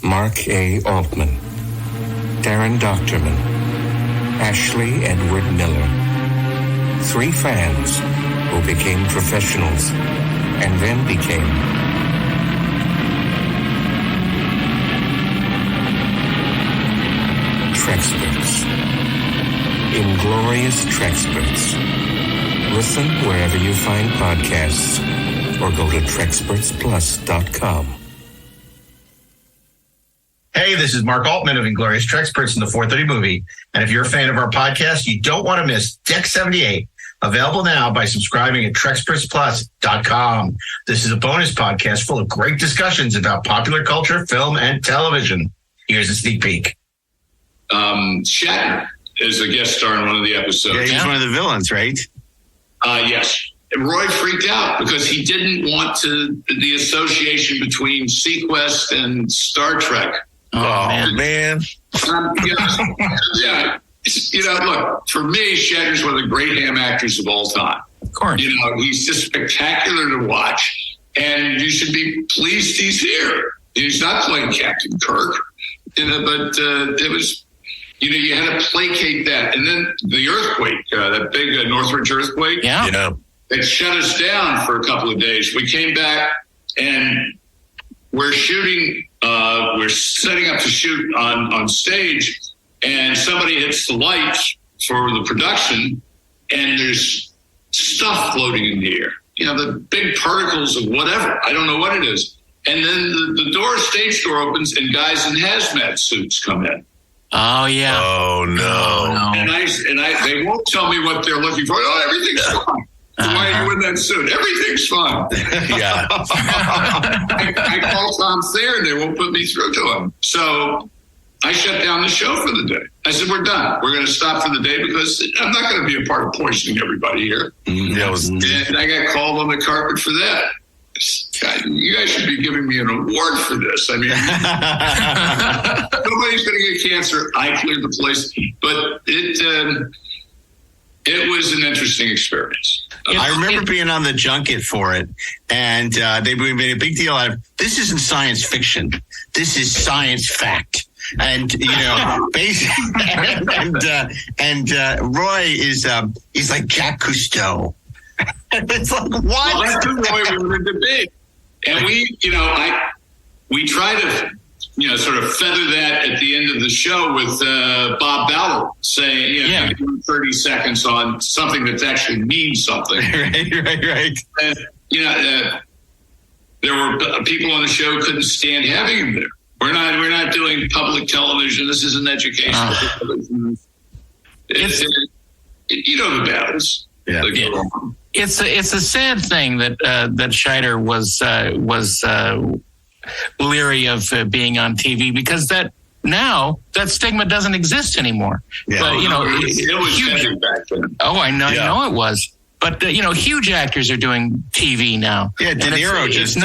Mark A. Altman, Darren Dochterman, Ashley Edward Miller. 3 fans who became professionals and then became Trexperts. Inglorious Trexperts. Listen wherever you find podcasts or go to TrexpertsPlus.com. Hey, this is Mark Altman of Inglorious Trexperts in the 430 Movie. And if you're a fan of our podcast, you don't want to miss Deck 78, available now by subscribing at TrexpertsPlus.com. This is a bonus podcast full of great discussions about popular culture, film, and television. Here's a sneak peek. Shatner is a guest star in one of the episodes. Yeah, he's one of the villains, right? Yes. And Roy freaked out because he didn't want the association between Sequest and Star Trek. Oh, man. Yeah. Look, for me, Shatner's one of the great ham actors of all time. Of course. He's just spectacular to watch, and you should be pleased he's here. He's not playing Captain Kirk, but it was, you had to placate that. And then the earthquake, that big Northridge earthquake. Yeah. It shut us down for a couple of days. We came back and we're shooting, we're setting up to shoot on stage, and somebody hits the lights for the production, and there's stuff floating in the air. The big particles of whatever. I don't know what it is. And then the stage door opens, and guys in hazmat suits come in. Oh, yeah. Oh, no. And they won't tell me what they're looking for. Oh, everything's fine. Why are you in that suit? Everything's fine. Yeah. I call Tom Thayer, and they won't put me through to him. So I shut down the show for the day. I said, we're done. We're going to stop for the day because I'm not going to be a part of poisoning everybody here. And I got called on the carpet for that. God, you guys should be giving me an award for this. I mean, nobody's going to get cancer. I cleared the place. But it was an interesting experience. I remember being on the junket for it, and they made a big deal out of, this isn't science fiction. This is science fact. And, basically, and Roy is, he's like Jacques Cousteau. It's like, what? Well, that's the way we were in debate. And we try to, sort of feather that at the end of the show with Bob Ballard saying, 30 seconds on something that actually means something. Right. And, there were people on the show who couldn't stand having him there. We're not doing public television. This isn't educational television. The battles. Yeah. It's a sad thing that Scheider was leery of being on TV, because that stigma doesn't exist anymore. Yeah. But it was huge back then. Oh, I know it was. But huge actors are doing TV now. Yeah, De Niro just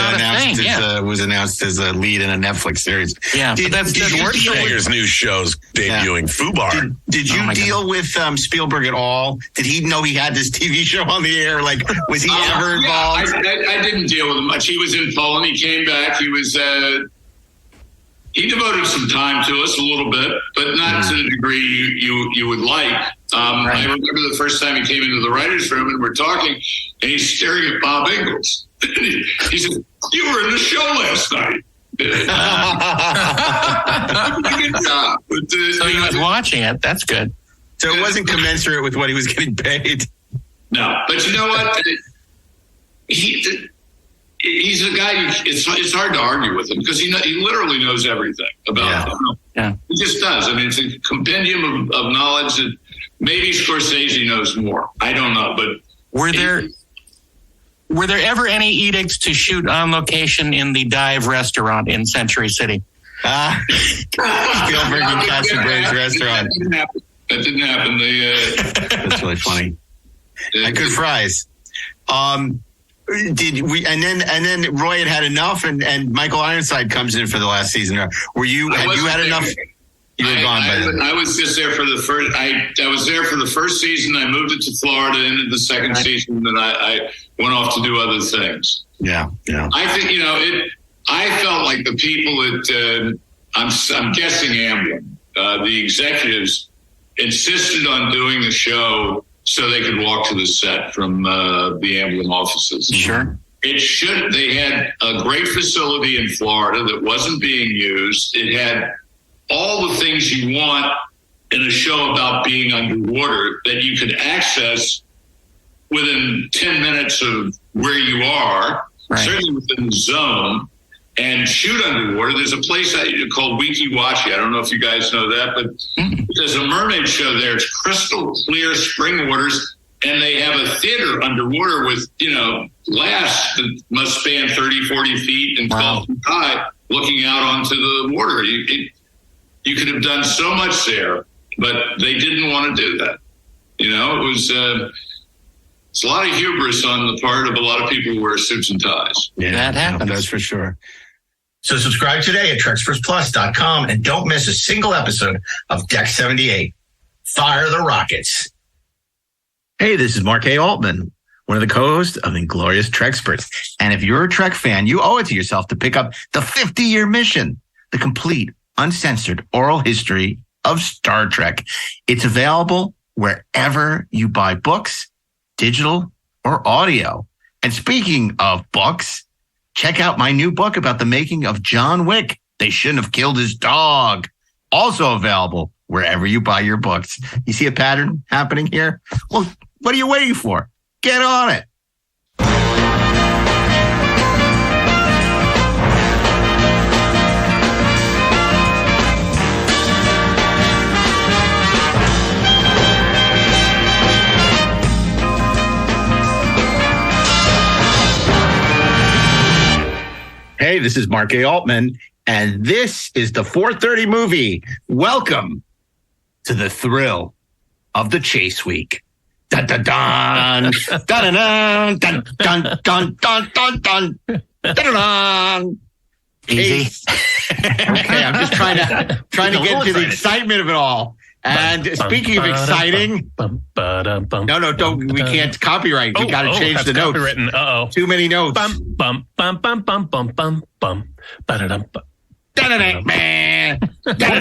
was announced as a lead in a Netflix series. Yeah, Did Schwarzenegger's new shows debuting FUBAR. Did you deal with Spielberg at all? Did he know he had this TV show on the air? Like, was he ever involved? I didn't deal with him much. He was in Poland. He came back. He was. He devoted some time to us a little bit, but not to the degree you would like. I remember the first time he came into the writer's room and we're talking, and he's staring at Bob Ingalls. He said, "You were in the show last night." Good job. But, so he was watching it. That's good. So it wasn't commensurate with what he was getting paid. No, but you know what? He's a guy. It's hard to argue with him because he literally knows everything about film. Yeah, he just does. I mean, it's a compendium of knowledge that maybe Scorsese knows more. I don't know, but were there ever any edicts to shoot on location in the Dive restaurant in Century City? Spielberg and Castleberry's restaurant. That didn't happen. That's really funny. Good fries. Did we? And then Roy had enough, and Michael Ironside comes in for the last season. Had you had enough? You were gone by then. I was just there for the first. I was there for the first season. I moved it to Florida, ended the second season, and then I went off to do other things. Yeah. I think I felt like the people I'm guessing Amblin. The executives insisted on doing the show so they could walk to the set from the Amblin offices. Sure. They had a great facility in Florida that wasn't being used. It had all the things you want in a show about being underwater that you could access within 10 minutes of where you are, certainly within the zone, and shoot underwater. There's a place called Weeki-Wachi. I don't know if you guys know that, but there's a mermaid show there. It's crystal clear spring waters, and they have a theater underwater with, glass that must span 30, 40 feet and 12 feet high, looking out onto the water. You could have done so much there, but they didn't want to do that. It was it's a lot of hubris on the part of a lot of people who wear suits and ties. Yeah, that happens. That's for sure. So subscribe today at TrexpertsPlus.com and don't miss a single episode of Deck 78. Fire the Rockets. Hey, this is Mark A. Altman, one of the co-hosts of Inglorious Trexperts. And if you're a Trek fan, you owe it to yourself to pick up the 50-year mission, the complete, uncensored oral history of Star Trek. It's available wherever you buy books, digital or audio. And speaking of books, check out my new book about the making of John Wick. They shouldn't have killed his dog. Also available wherever you buy your books. You see a pattern happening here? Well, what are you waiting for? Get on it. Hey, this is Mark A. Altman, and this is the 4:30 movie. Welcome to the thrill of the chase week. Dun dun dun dun dun dun dun dun dun dun dun dun. Easy. Okay, I'm just trying to get to the excitement of it all. And speaking of exciting, no, don't. We can't copyright. We got to change the notes. Uh-oh. Too many notes. Bum. What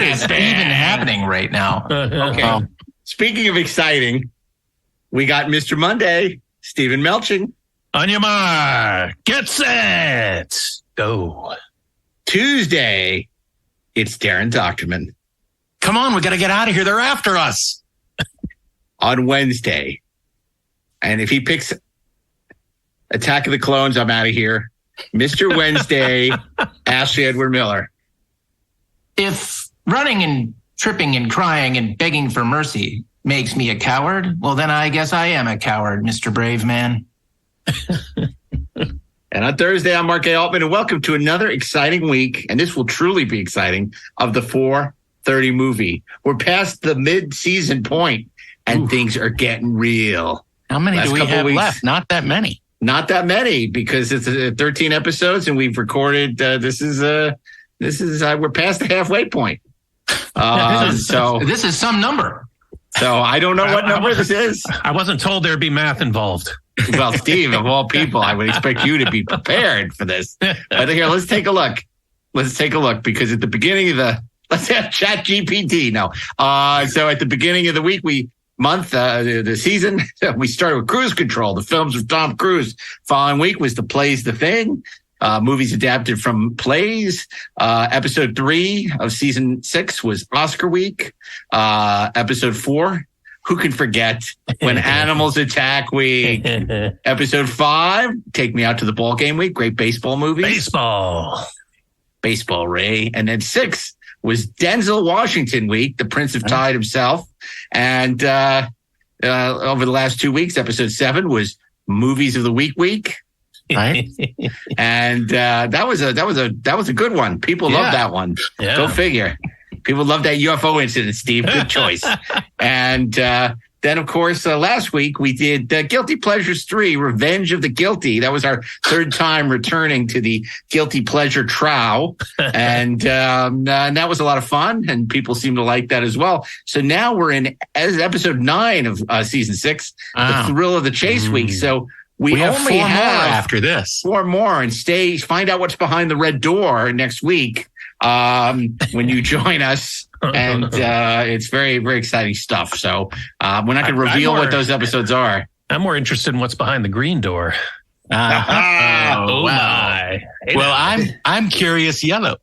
is even happening right now? Okay. Speaking of exciting, we got Mr. Monday, Stephen Melching. On your mark, get set, go. Tuesday, it's Darren Dochterman. Come on, we got to get out of here. They're after us. On Wednesday. And if he picks Attack of the Clones, I'm out of here. Mr. Wednesday, Ashley Edward Miller. If running and tripping and crying and begging for mercy makes me a coward, well, then I guess I am a coward, Mr. Brave Man. And on Thursday, I'm Mark A. Altman, and welcome to another exciting week, and this will truly be exciting, of the 4:30 movie. We're past the mid-season point, and things are getting real. How many do we have left? Not that many. Not that many, because it's 13 episodes, and we've recorded. This is we're past the halfway point. So this is some number. So I don't know what number this is. I wasn't told there'd be math involved. Well, Steve, of all people, I would expect you to be prepared for this. But here, let's take a look. Because at the beginning of let's have ChatGPT. No. So at the beginning of the the season, we started with Cruise Control, the films of Tom Cruise. Following week was The Play's the Thing, movies adapted from plays. Episode 3 of season 6 was Oscar week. Episode 4, who can forget, When Animals Attack week. Episode 5, Take Me Out to the Ball Game week. Great baseball movies. Baseball, Ray. And then 6 was Denzel Washington week, the Prince of Tide himself. And over the last 2 weeks, episode 7 was Movies of the Week. Right. And that was a good one. People love that one. Yeah. Go figure. People love that UFO incident, Steve. Good choice. And then, of course, last week we did Guilty Pleasures 3, Revenge of the Guilty. That was our third time returning to the Guilty Pleasure Trow. And that was a lot of fun, and people seem to like that as well. So now we're in episode 9 of season 6, The Thrill of the Chase week. So we have only 4 more have after this. 4 more, and find out what's behind the red door next week. when you join us. And it's very, very exciting stuff. So we're not going to reveal what those episodes are. I'm more interested in what's behind the green door. Oh, wow. Well, I'm curious yellow.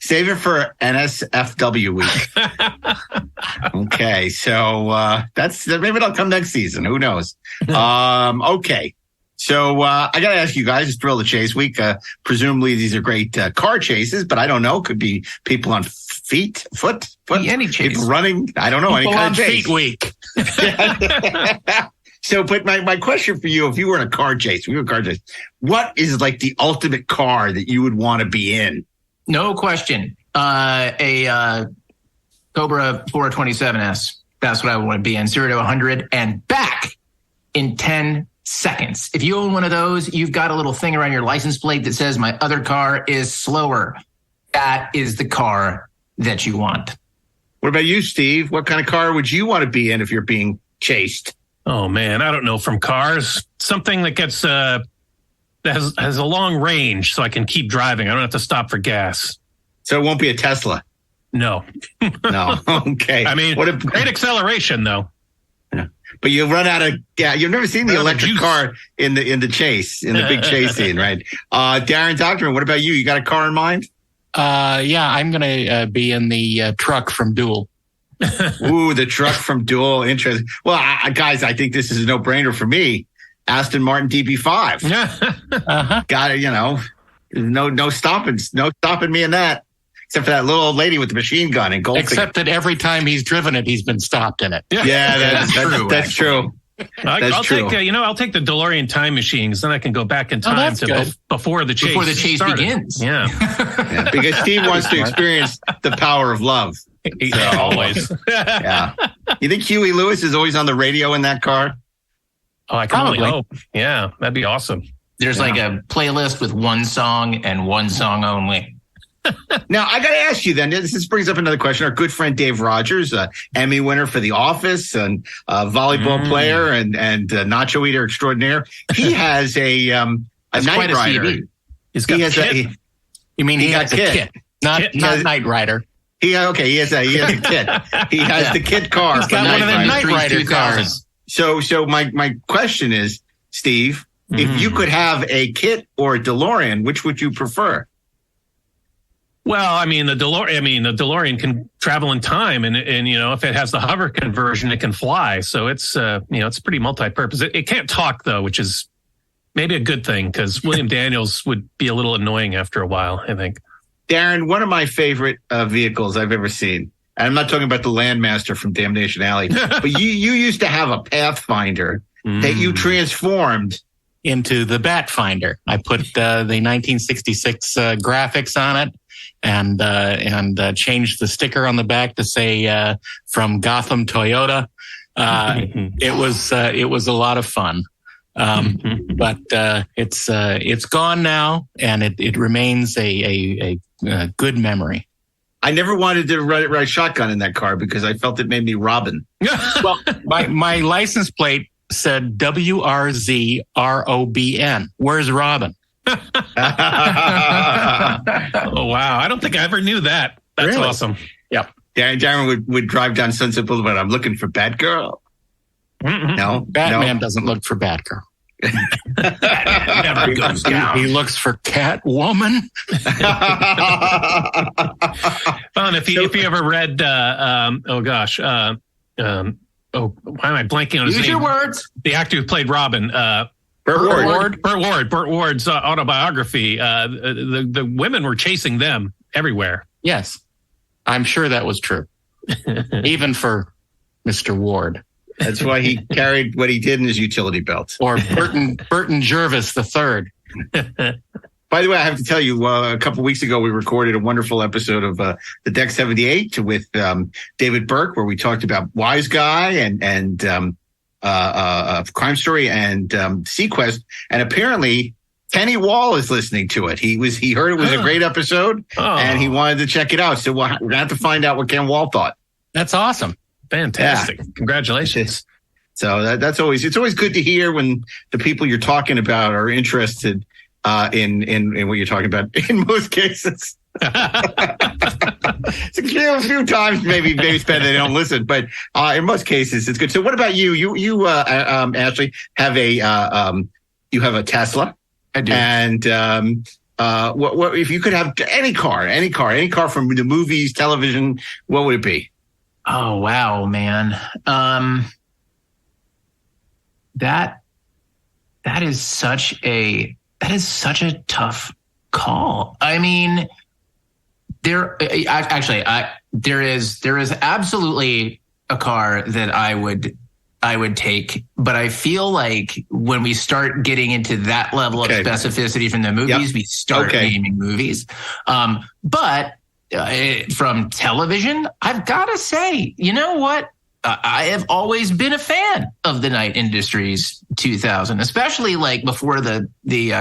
Save it for NSFW week. Okay, so maybe it'll come next season. Who knows? Okay. So I got to ask you guys, it's Thrill the Chase week. Presumably these are great car chases, but I don't know. Could be people on foot, Any chase. people running. I don't know. People any kind on of chase. feet week. So, but my question for you, if you were in a car chase, what is like the ultimate car that you would want to be in? No question. A Cobra 427S. That's what I want to be in. 0 to 100 and back in 10 seconds. If you own one of those, you've got a little thing around your license plate that says my other car is slower. That is the car that you want. What about you, Steve? What kind of car would you want to be in if you're being chased? Oh man, I don't know. From cars, something that gets that has a long range, so I can keep driving. I don't have to stop for gas. So it won't be a Tesla. No, No. Okay. I mean, great acceleration though. But you run out of You've never seen the electric juice. car in the chase, in the big chase scene, right? Darren Doctorman, what about you? You got a car in mind? Yeah, I'm going to be in the truck from Duel. Ooh, the truck from Duel. Interesting. Well, guys, I think this is a no-brainer for me. Aston Martin DB5. Got it. No stopping me in that. Except for that little old lady with the machine gun and gold. Except that every time he's driven it, he's been stopped in it. Yeah, that's true. I'll take the DeLorean time machine, because then I can go back in time to before the chase. Before the chase begins. Yeah. Because Steve wants to experience the power of love. Always. Yeah. You think Huey Lewis is always on the radio in that car? Oh, I can only hope. Yeah, that'd be awesome. There's like a playlist with one song and one song only. Now, I got to ask you then, this brings up another question. Our good friend Dave Rogers, Emmy winner for The Office and volleyball player and nacho eater extraordinaire. He has a Knight Rider. He's got a kit. You mean he has a kit? Not Knight Rider. He has a kit. He has the kit car. He's got one of the Knight Rider cars. So my question is, Steve, if you could have a kit or a DeLorean, which would you prefer? Well, I mean, the DeLorean can travel in time, and if it has the hover conversion, it can fly. So it's it's pretty multi-purpose. It can't talk though, which is maybe a good thing, because William Daniels would be a little annoying after a while, I think. Darren, one of my favorite vehicles I've ever seen, and I'm not talking about the Landmaster from Damnation Alley, but you used to have a Pathfinder that you transformed into the Batfinder. I put the 1966 graphics on it. And changed the sticker on the back to say from Gotham Toyota. It was a lot of fun, but it's gone now, and it remains a good memory. I never wanted to ride shotgun in that car because I felt it made me Robin. Well, my license plate said WRZROBN. Where's Robin? Oh wow! I don't think I ever knew that. That's really awesome. Yep. Darren would drive down Sunset Boulevard. I'm looking for Batgirl. No, Batman doesn't look for Batgirl. Never goes down. He looks for Catwoman. Fun if you ever read. Why am I blanking on his name? Use your words. The actor who played Robin. Burt Ward's autobiography. The women were chasing them everywhere. Yes, I'm sure that was true. Even for Mr. Ward. That's why he carried what he did in his utility belt. Or Burton Jervis III. By the way, I have to tell you, a couple of weeks ago, we recorded a wonderful episode of the Deck 78 with David Burke, where we talked about Wise Guy and Crime Story and Sequest, and apparently Kenny Wall is listening to it. He heard it was a great episode, and he wanted to check it out. So we're gonna have to find out what Ken Wall thought. That's awesome, fantastic! Yeah. Congratulations. So it's always good to hear when the people you're talking about are interested in what you're talking about in most cases. It's a few times maybe spend they don't listen, but in most cases it's good. So what about you? You Ashley have you have a Tesla. I do. And what if you could have any car from the movies, television, what would it be? Oh wow, man. That is such a tough call. I mean, there is absolutely a car that I would take, but I feel like when we start getting into that level of specificity from the movies, we start naming movies. But from television, I've got to say, you know what? I have always been a fan of the Night Industries 2000, especially like before the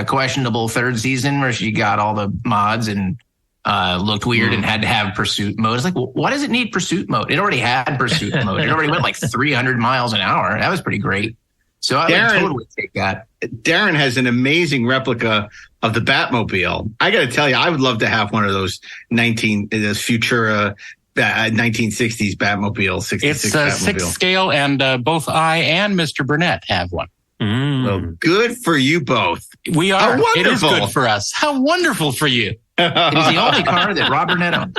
questionable third season where she got all the mods and looked weird and had to have pursuit mode. It's like, well, why does it need pursuit mode? It already had pursuit mode. It already went like 300 miles an hour. That was pretty great. So I would totally take that. Darren has an amazing replica of the Batmobile. I got to tell you, I would love to have one of those Futura 1960s Batmobile, 66 It's Batmobile. 6 scale, and both I and Mr. Burnett have one. Well, good for you both. We are. How wonderful. It is good for us. How wonderful for you. It is the only car that Rob Burnett owned.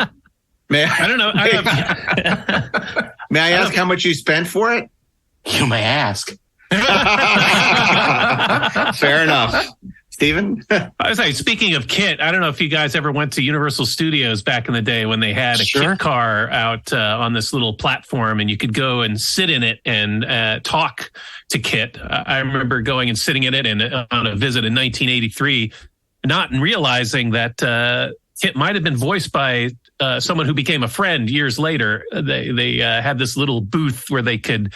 I don't know. May I ask how much you spent for it? You may ask. Fair enough. Steven? I was like, speaking of kit, I don't know if you guys ever went to Universal Studios back in the day when they had a kit car out on this little platform, and you could go and sit in it and talk to Kit. I remember going and sitting in it and on a visit in 1983, not realizing that Kit might have been voiced by someone who became a friend years later. They had this little booth where they could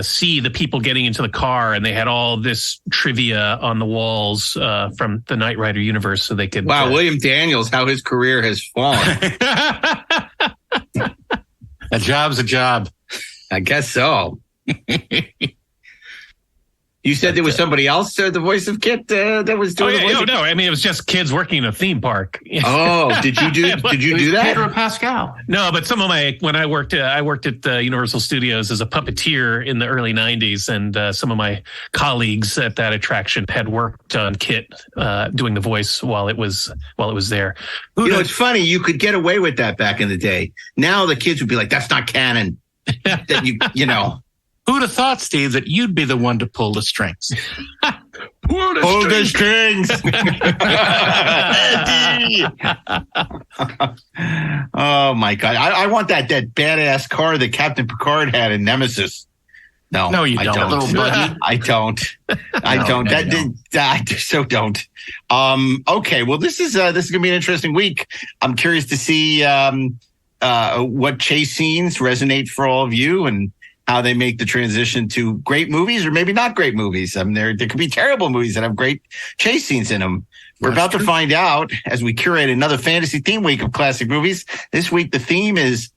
see the people getting into the car, and they had all this trivia on the walls from the Knight Rider universe, so they could. Wow, William Daniels, how his career has fallen. A job's a job. I guess so. You said there was somebody else, the voice of Kit, that was doing. No. I mean, it was just kids working in a theme park. Oh, did you do that? Pedro Pascal. No, but when I worked at Universal Studios as a puppeteer in the early '90s, and some of my colleagues at that attraction had worked on Kit, doing the voice while it was there. It's funny, you could get away with that back in the day. Now the kids would be like, "That's not canon." That you know. Who'd have thought, Steve, that you'd be the one to pull the strings? Pull the strings. Oh my God. I want that badass car that Captain Picard had in Nemesis. No, you don't. I don't. I don't. I so don't. Okay. Well, this is going to be an interesting week. I'm curious to see what chase scenes resonate for all of you, and how they make the transition to great movies or maybe not great movies. I mean, there could be terrible movies that have great chase scenes in them. We're about to find out as we curate another fantasy theme week of classic movies. This week, the theme is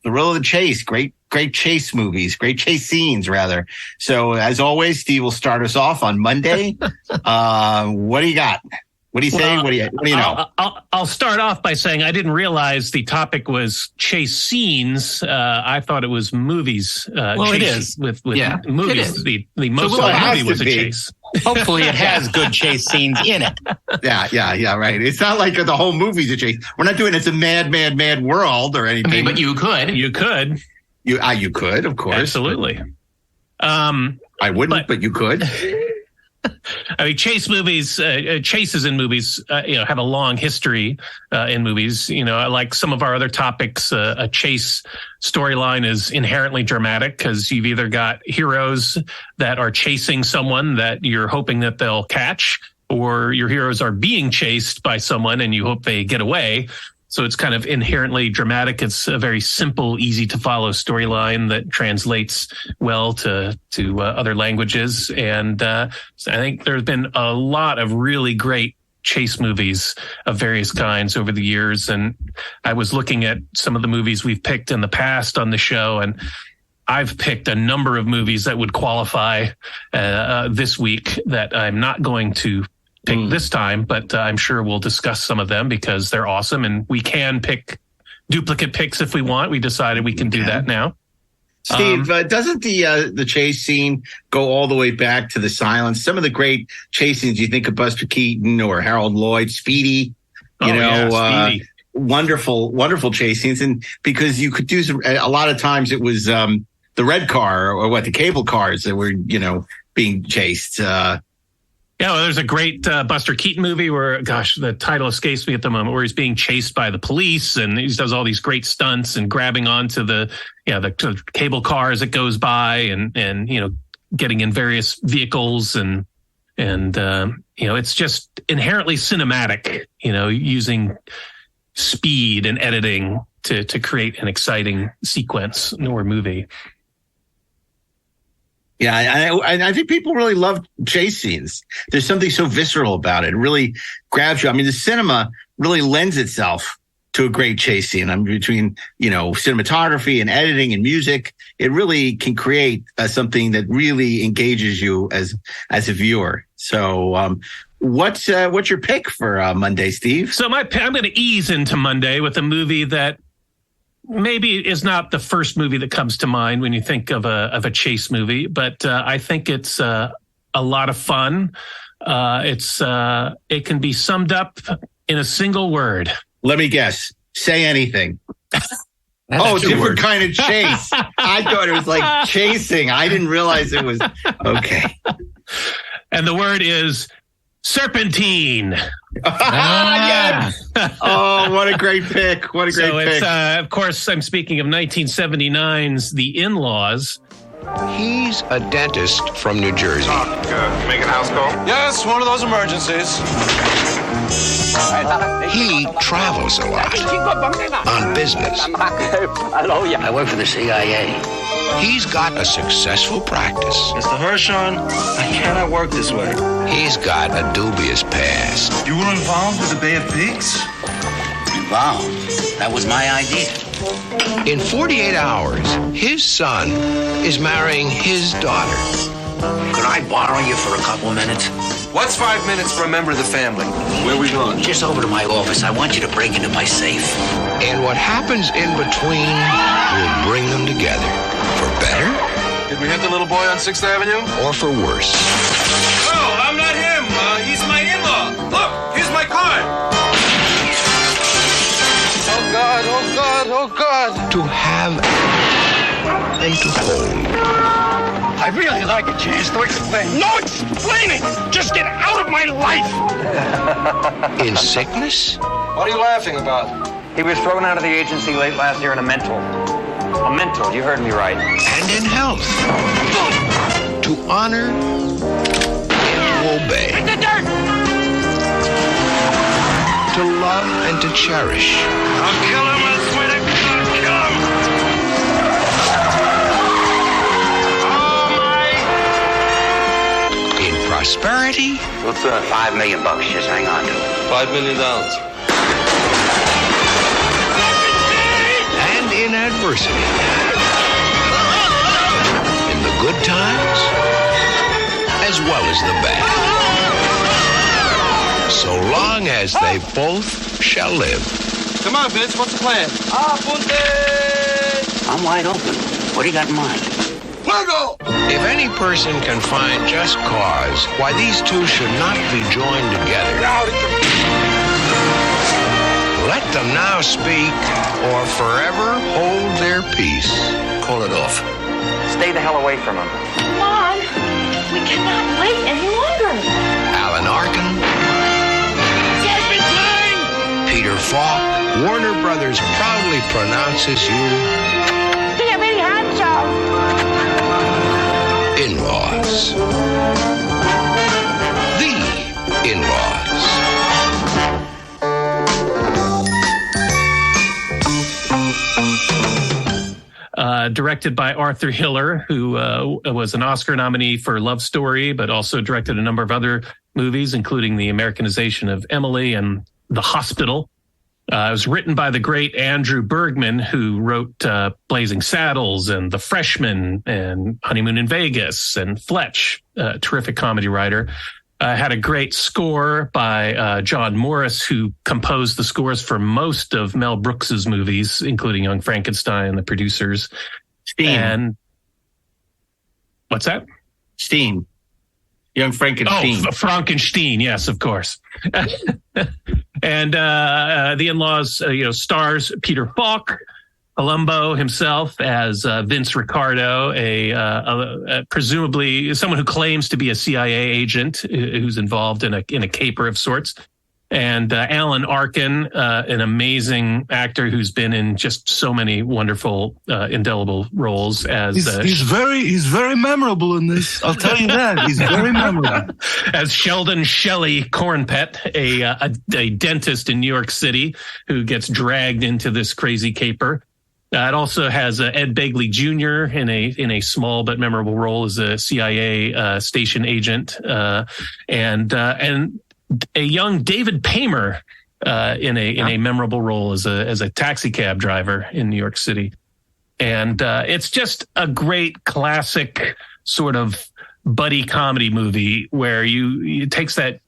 Thrill of the Chase. Great chase movies, great chase scenes, rather. So as always, Steve will start us off on Monday. What do you got? What do you say? What do you know? I'll start off by saying I didn't realize the topic was chase scenes. I thought it was movies. It is with movies. The most of the movie was a chase. Hopefully, it has good chase scenes in it. Yeah. Right. It's not like the whole movie's a chase. We're not doing it's a mad world or anything. I mean, but you could. You could, of course. Absolutely. I wouldn't, but you could. I mean, chase movies, chases in movies, have a long history in movies. Like some of our other topics, a chase storyline is inherently dramatic because you've either got heroes that are chasing someone that you're hoping that they'll catch, or your heroes are being chased by someone and you hope they get away. So it's kind of inherently dramatic. It's a very simple, easy to follow storyline that translates well to other languages. And I think there's been a lot of really great chase movies of various kinds over the years. And I was looking at some of the movies we've picked in the past on the show, and I've picked a number of movies that would qualify this week that I'm not going to pick this time, but I'm sure we'll discuss some of them because they're awesome, and we can pick duplicate picks if we want. We decided we can do that now. Steve, doesn't the chase scene go all the way back to the silence? Some of the great chase scenes, you think of Buster Keaton or Harold Lloyd, Speedy, Speedy. Wonderful chase scenes. And because you could do a lot of times it was the red car or the cable cars that were, being chased. There's a great Buster Keaton movie where, the title escapes me at the moment, where he's being chased by the police and he does all these great stunts and grabbing onto the cable car as it goes by and getting in various vehicles and it's just inherently cinematic, using speed and editing to create an exciting sequence or movie. Yeah, I think people really love chase scenes. There's something so visceral about it. It really grabs you. I mean, the cinema really lends itself to a great chase scene. Between, cinematography and editing and music, it really can create something that really engages you as a viewer. So, what's your pick for Monday, Steve? So I'm going to ease into Monday with a movie that maybe is not the first movie that comes to mind when you think of a chase movie, but I think it's a lot of fun. It can be summed up in a single word. Let me guess. Say anything. Different kind of chase. I thought it was like chasing. I didn't realize it was okay. And the word is serpentine. Yes. Oh, what a great pick. What a great pick. Of course, I'm speaking of 1979's The In-Laws. He's a dentist from New Jersey. Making house call? Yes, one of those emergencies. He travels a lot on business. I work for the CIA. He's got a successful practice. Mr. Hershon, I cannot work this way. He's got a dubious past. You were involved with the Bay of Pigs? Involved? That was my idea. In 48 hours, his son is marrying his daughter. Could I borrow you for a couple minutes? What's 5 minutes for a member of the family? Where are we going? Just over to my office. I want you to break into my safe. And what happens in between will bring them together. For better? Did we hit the little boy on 6th Avenue? Or for worse. Oh, I'm not him. He's my in-law. Look, here's my card. Oh, God, oh, God, oh, God. To have and to hold. I'd really like a chance to explain. No explaining! Just get out of my life! In sickness? What are you laughing about? He was thrown out of the agency late last year in a mental. A mental, you heard me right. And in health. To honor and to obey. In the dirt! To love and to cherish. I'll kill him, I swear to God, kill him! Prosperity? What's that? $5 million. Just hang on to it. $5 million. And in adversity. In the good times, as well as the bad. So long as they both shall live. Come on, Vince, what's the plan? I'm wide open. What do you got in mind? If any person can find just cause why these two should not be joined together, let them now speak or forever hold their peace. Call it off. Stay the hell away from him. Come on. We cannot wait any longer. Alan Arkin, Peter Falk, Warner Brothers proudly pronounces you In-Laws. The In-Laws. Directed by Arthur Hiller, who was an Oscar nominee for Love Story, but also directed a number of other movies, including the Americanization of Emily and The Hospital. It was written by the great Andrew Bergman, who wrote Blazing Saddles and The Freshman and Honeymoon in Vegas and Fletch, a terrific comedy writer. Had a great score by John Morris, who composed the scores for most of Mel Brooks's movies, including Young Frankenstein, The Producers. Steam. And what's that? Steam. Young Frankenstein. Oh, Frankenstein. Yes, of course. And The In-Laws, stars Peter Falk, Columbo himself as Vince Ricardo, a presumably someone who claims to be a CIA agent who's involved in a caper of sorts, and Alan Arkin, an amazing actor who's been in just so many wonderful, indelible roles. As he's very memorable in this. I'll tell you that he's very memorable as Sheldon Shelley Cornpet, a dentist in New York City who gets dragged into this crazy caper. It also has Ed Begley Jr. in a small but memorable role as a CIA station agent, and a young David Paymer in a memorable role as a taxi cab driver in New York City. And it's just a great classic sort of buddy comedy movie where it takes that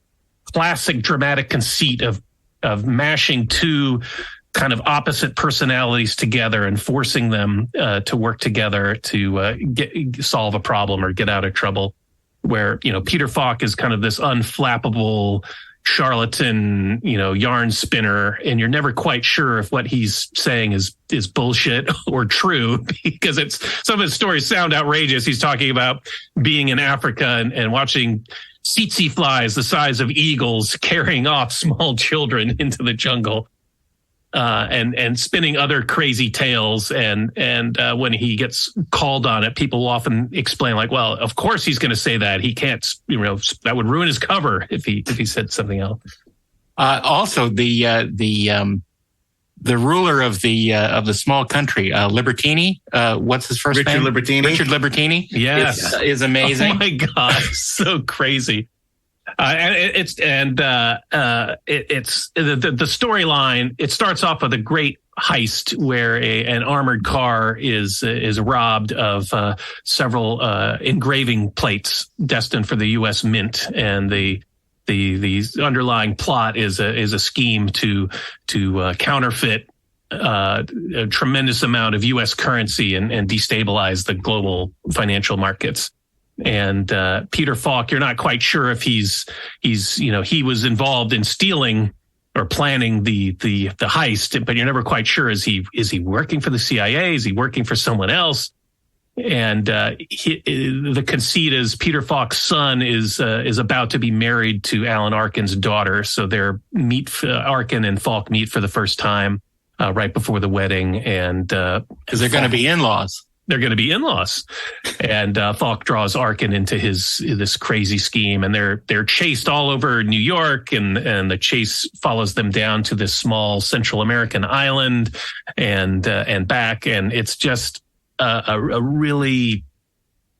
classic dramatic conceit of mashing two kind of opposite personalities together and forcing them to work together to solve a problem or get out of trouble. Where, Peter Falk is kind of this unflappable charlatan, yarn spinner, and you're never quite sure if what he's saying is bullshit or true, because some of his stories sound outrageous. He's talking about being in Africa and watching tsetse flies the size of eagles carrying off small children into the jungle. And spinning other crazy tales. And when he gets called on it, people will often explain like, well, of course he's going to say that. He can't, that would ruin his cover if he said something else. Also the ruler of the small country, Libertini, what's his first name? Richard Libertini. Yes. Is amazing. Oh my God. So crazy. It's the storyline. It starts off with a great heist where an armored car is robbed of several engraving plates destined for the U.S. Mint, and the underlying plot is a scheme to counterfeit a tremendous amount of U.S. currency and destabilize the global financial markets. And Peter Falk, you're not quite sure if he was involved in stealing or planning the heist, but you're never quite sure. Is he working for the CIA? Is he working for someone else? And the conceit is Peter Falk's son is about to be married to Alan Arkin's daughter, so Arkin and Falk meet for the first time right before the wedding, and because they're going to be in-laws. They're going to be in-laws, and Falk draws Arkin into this crazy scheme, and they're chased all over New York, and the chase follows them down to this small Central American island, and back, and it's just a really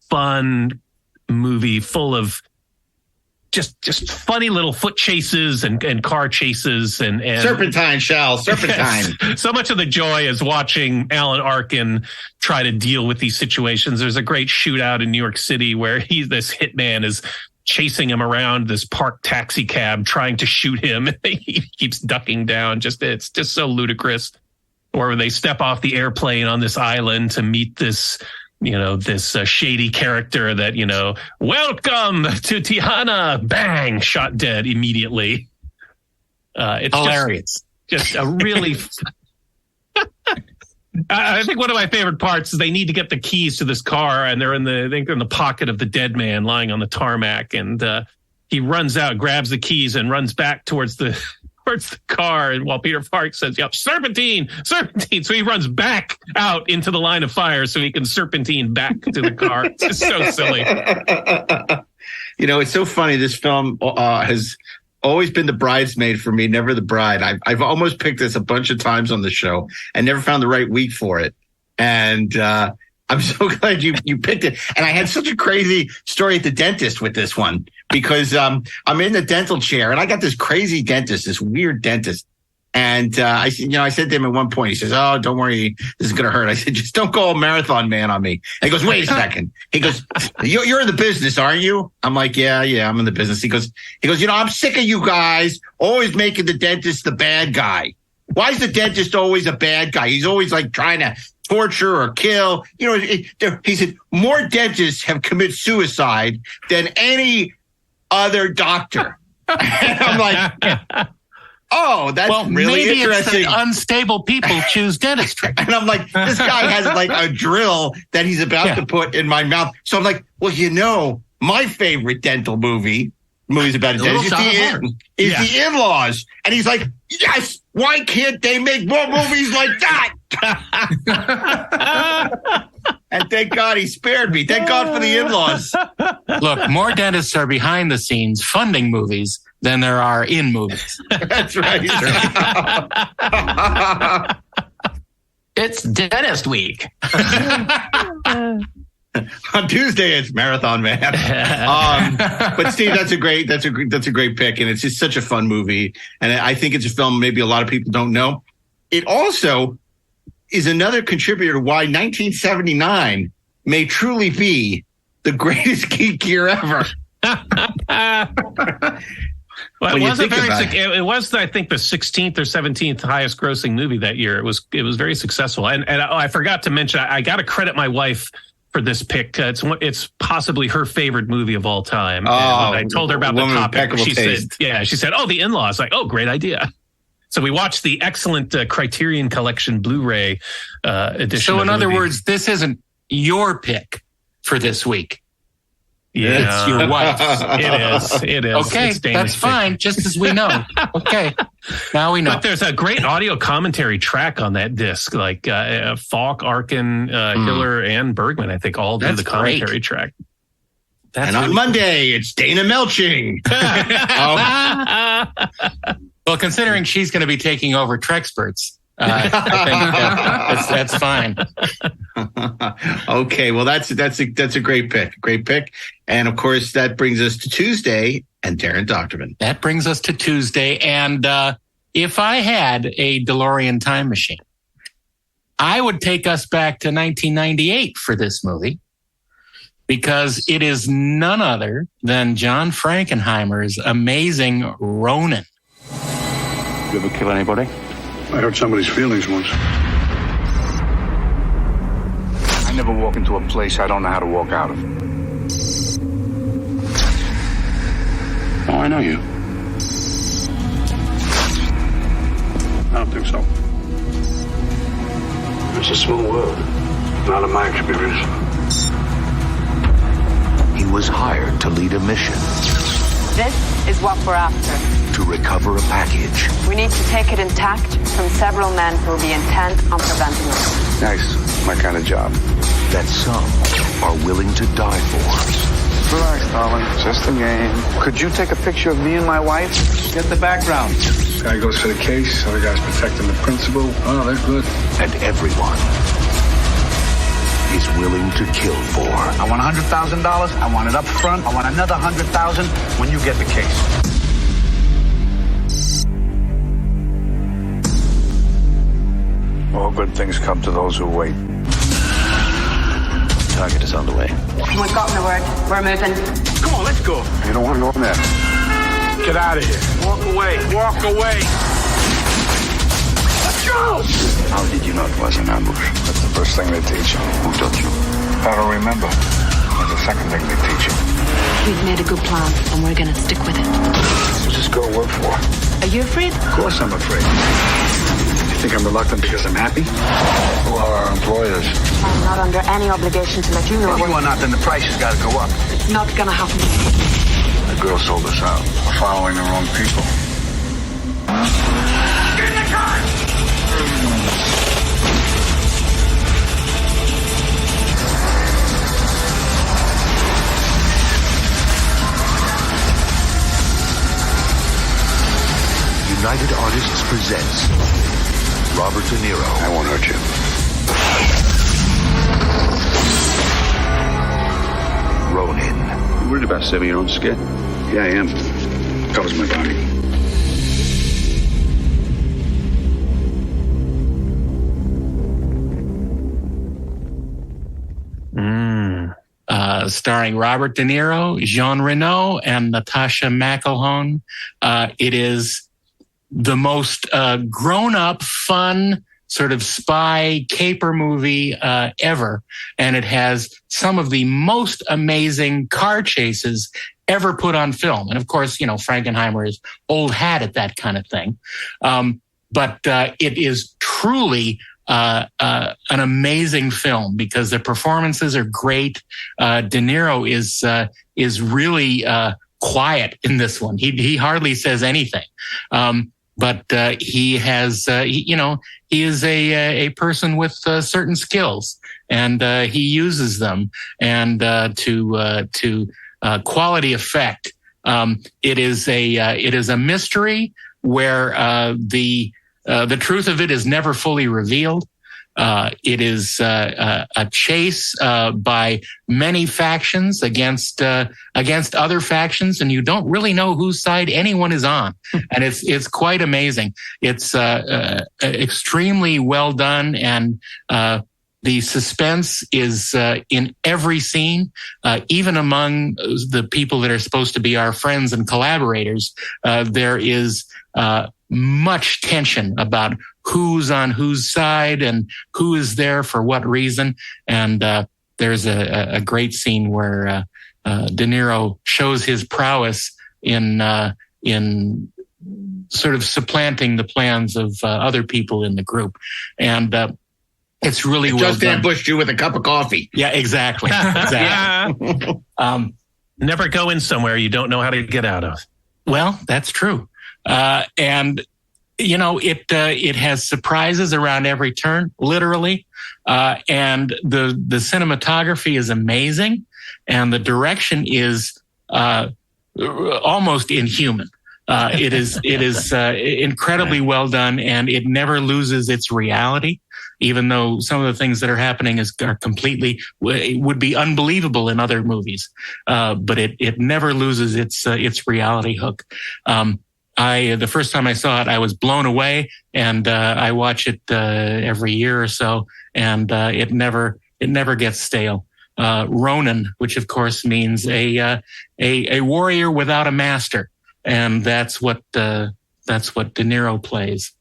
fun movie full of just funny little foot chases and car chases and serpentine. Yes. So much of the joy is watching Alan Arkin try to deal with these situations. There's a great shootout in New York City where this hitman is chasing him around this parked taxi cab, trying to shoot him. He keeps ducking down. It's just so ludicrous. Or when they step off the airplane on this island to meet this shady character that, welcome to Tijuana, bang, shot dead immediately. It's hilarious. Just a really, I think one of my favorite parts is they need to get the keys to this car, and they're in the pocket of the dead man lying on the tarmac. And he runs out, grabs the keys and runs back towards the car, and while Peter Falk says, "Yep, serpentine," so he runs back out into the line of fire so he can serpentine back to the car. It's just so silly. It's so funny. This film has always been the bridesmaid for me, never the bride. I've almost picked this a bunch of times on the show and never found the right week for it. And I'm so glad you picked it. And I had such a crazy story at the dentist with this one, because I'm in the dental chair and I got this crazy dentist, this weird dentist. And I said to him at one point, he says, "Oh, don't worry, this is going to hurt." I said, "Just don't go all marathon man on me." And he goes, "Wait a second." He goes, "You're in the business, aren't you?" I'm like, yeah, I'm in the business. He goes, "I'm sick of you guys always making the dentist the bad guy. Why is the dentist always a bad guy? He's always like trying to torture or kill." He said, "More dentists have committed suicide than any other doctor." And I'm like, "Oh, that's really maybe interesting." It's that unstable people choose dentistry. And I'm like, this guy has like a drill that he's about to put in my mouth. So I'm like, well, my favorite dental movies about a dentist is the In-Laws. And he's like, yes, why can't they make more movies like that? And thank God he spared me. Thank God for the In-Laws. Look, more dentists are behind the scenes funding movies than there are in movies. That's right. It's Dentist Week. On Tuesday, it's Marathon Man. But Steve, that's a great pick, and it's just such a fun movie. And I think it's a film maybe a lot of people don't know. It also is another contributor to why 1979 may truly be the greatest geek year ever. Well, it was, I think, the 16th or 17th highest grossing movie that year. It was very successful. And I forgot to mention, I got to credit my wife for this pick. It's possibly her favorite movie of all time. And I told her about the topic. She said, "Oh, the In-Laws." Like, "Oh, great idea." So we watched the excellent Criterion Collection Blu-ray edition. So in other words, this isn't your pick for this week. Yeah, it's your wife's. It is. Okay, that's fine. Just as we know. Okay, now we know. But there's a great audio commentary track on that disc, like Falk, Arkin, Hiller, and Bergman. I think all do the commentary track. And on Monday, it's Dana Melching. Well, considering she's going to be taking over Trexperts, I think that's fine. Okay, well, that's a great pick. Great pick. And of course, that brings us to Tuesday and Darren Doctorman. That brings us to Tuesday. And if I had a DeLorean time machine, I would take us back to 1998 for this movie, because it is none other than John Frankenheimer's amazing Ronin. You ever kill anybody? I hurt somebody's feelings once. I never walk into a place I don't know how to walk out of. Oh, I know you. I don't think so. It's a small world. Not in my experience. He was hired to lead a mission. This is what we're after. To recover a package. We need to take it intact from several men who will be intent on preventing it. Nice. My kind of job. That some are willing to die for. Relax, darling. Just a game. Could you take a picture of me and my wife? Get the background. This guy goes for the case. Other guy's protecting the principal. Oh, they're good. And everyone is willing to kill for. I want $100,000. I want it up front. I want another $100,000 when you get the case. All good things come to those who wait. Target is on the way. We've gotten the word. We're moving. Come on, let's go. You don't want to go in there. Get out of here. Walk away. Walk away. Let's go! How did you know it was an ambush? That's the first thing they teach you. Who taught you? How to remember. That's the second thing they teach you. We've made a good plan, and we're going to stick with it. What's this girl work for? Are you afraid? Of course I'm afraid. You think I'm reluctant because I'm happy? Who are our employers? I'm not under any obligation to let you know. If you are not, then the price has got to go up. It's not going to happen. The girl sold us out. We're following the wrong people. Get in the car! United Artists presents Robert De Niro. I won't hurt you. Ronin. You worried about saving your own skin? Yeah, I am. Covers my body. starring Robert De Niro, Jean Reno, and Natasha McElhone. It is the most grown-up, fun sort of spy caper movie ever, and it has some of the most amazing car chases ever put on film. And of course, Frankenheimer is old hat at that kind of thing. But it is truly an amazing film because the performances are great. De Niro is really quiet in this one. He hardly says anything. But he has, he is a person with certain skills, and he uses them, and to quality effect. It is a mystery where the truth of it is never fully revealed. It is a chase by many factions against other factions, and you don't really know whose side anyone is on. And it's quite amazing. It's extremely well done, and the suspense is in every scene, even among the people that are supposed to be our friends and collaborators. There is much tension about who's on whose side and who is there for what reason. And there's a great scene where De Niro shows his prowess in sort of supplanting the plans of other people in the group. And it's really well just done. ambushed you with a cup of coffee. Yeah, exactly. Never go in somewhere you don't know how to get out of. Well, that's true. And it has surprises around every turn, literally. And the cinematography is amazing, and the direction is almost inhuman. It is incredibly well done, and it never loses its reality, even though some of the things that are happening are completely would be unbelievable in other movies. But it never loses its reality hook. The first time I saw it, I was blown away, and I watch it every year or so, and it never gets stale. Ronin, which of course means a warrior without a master, and that's what De Niro plays.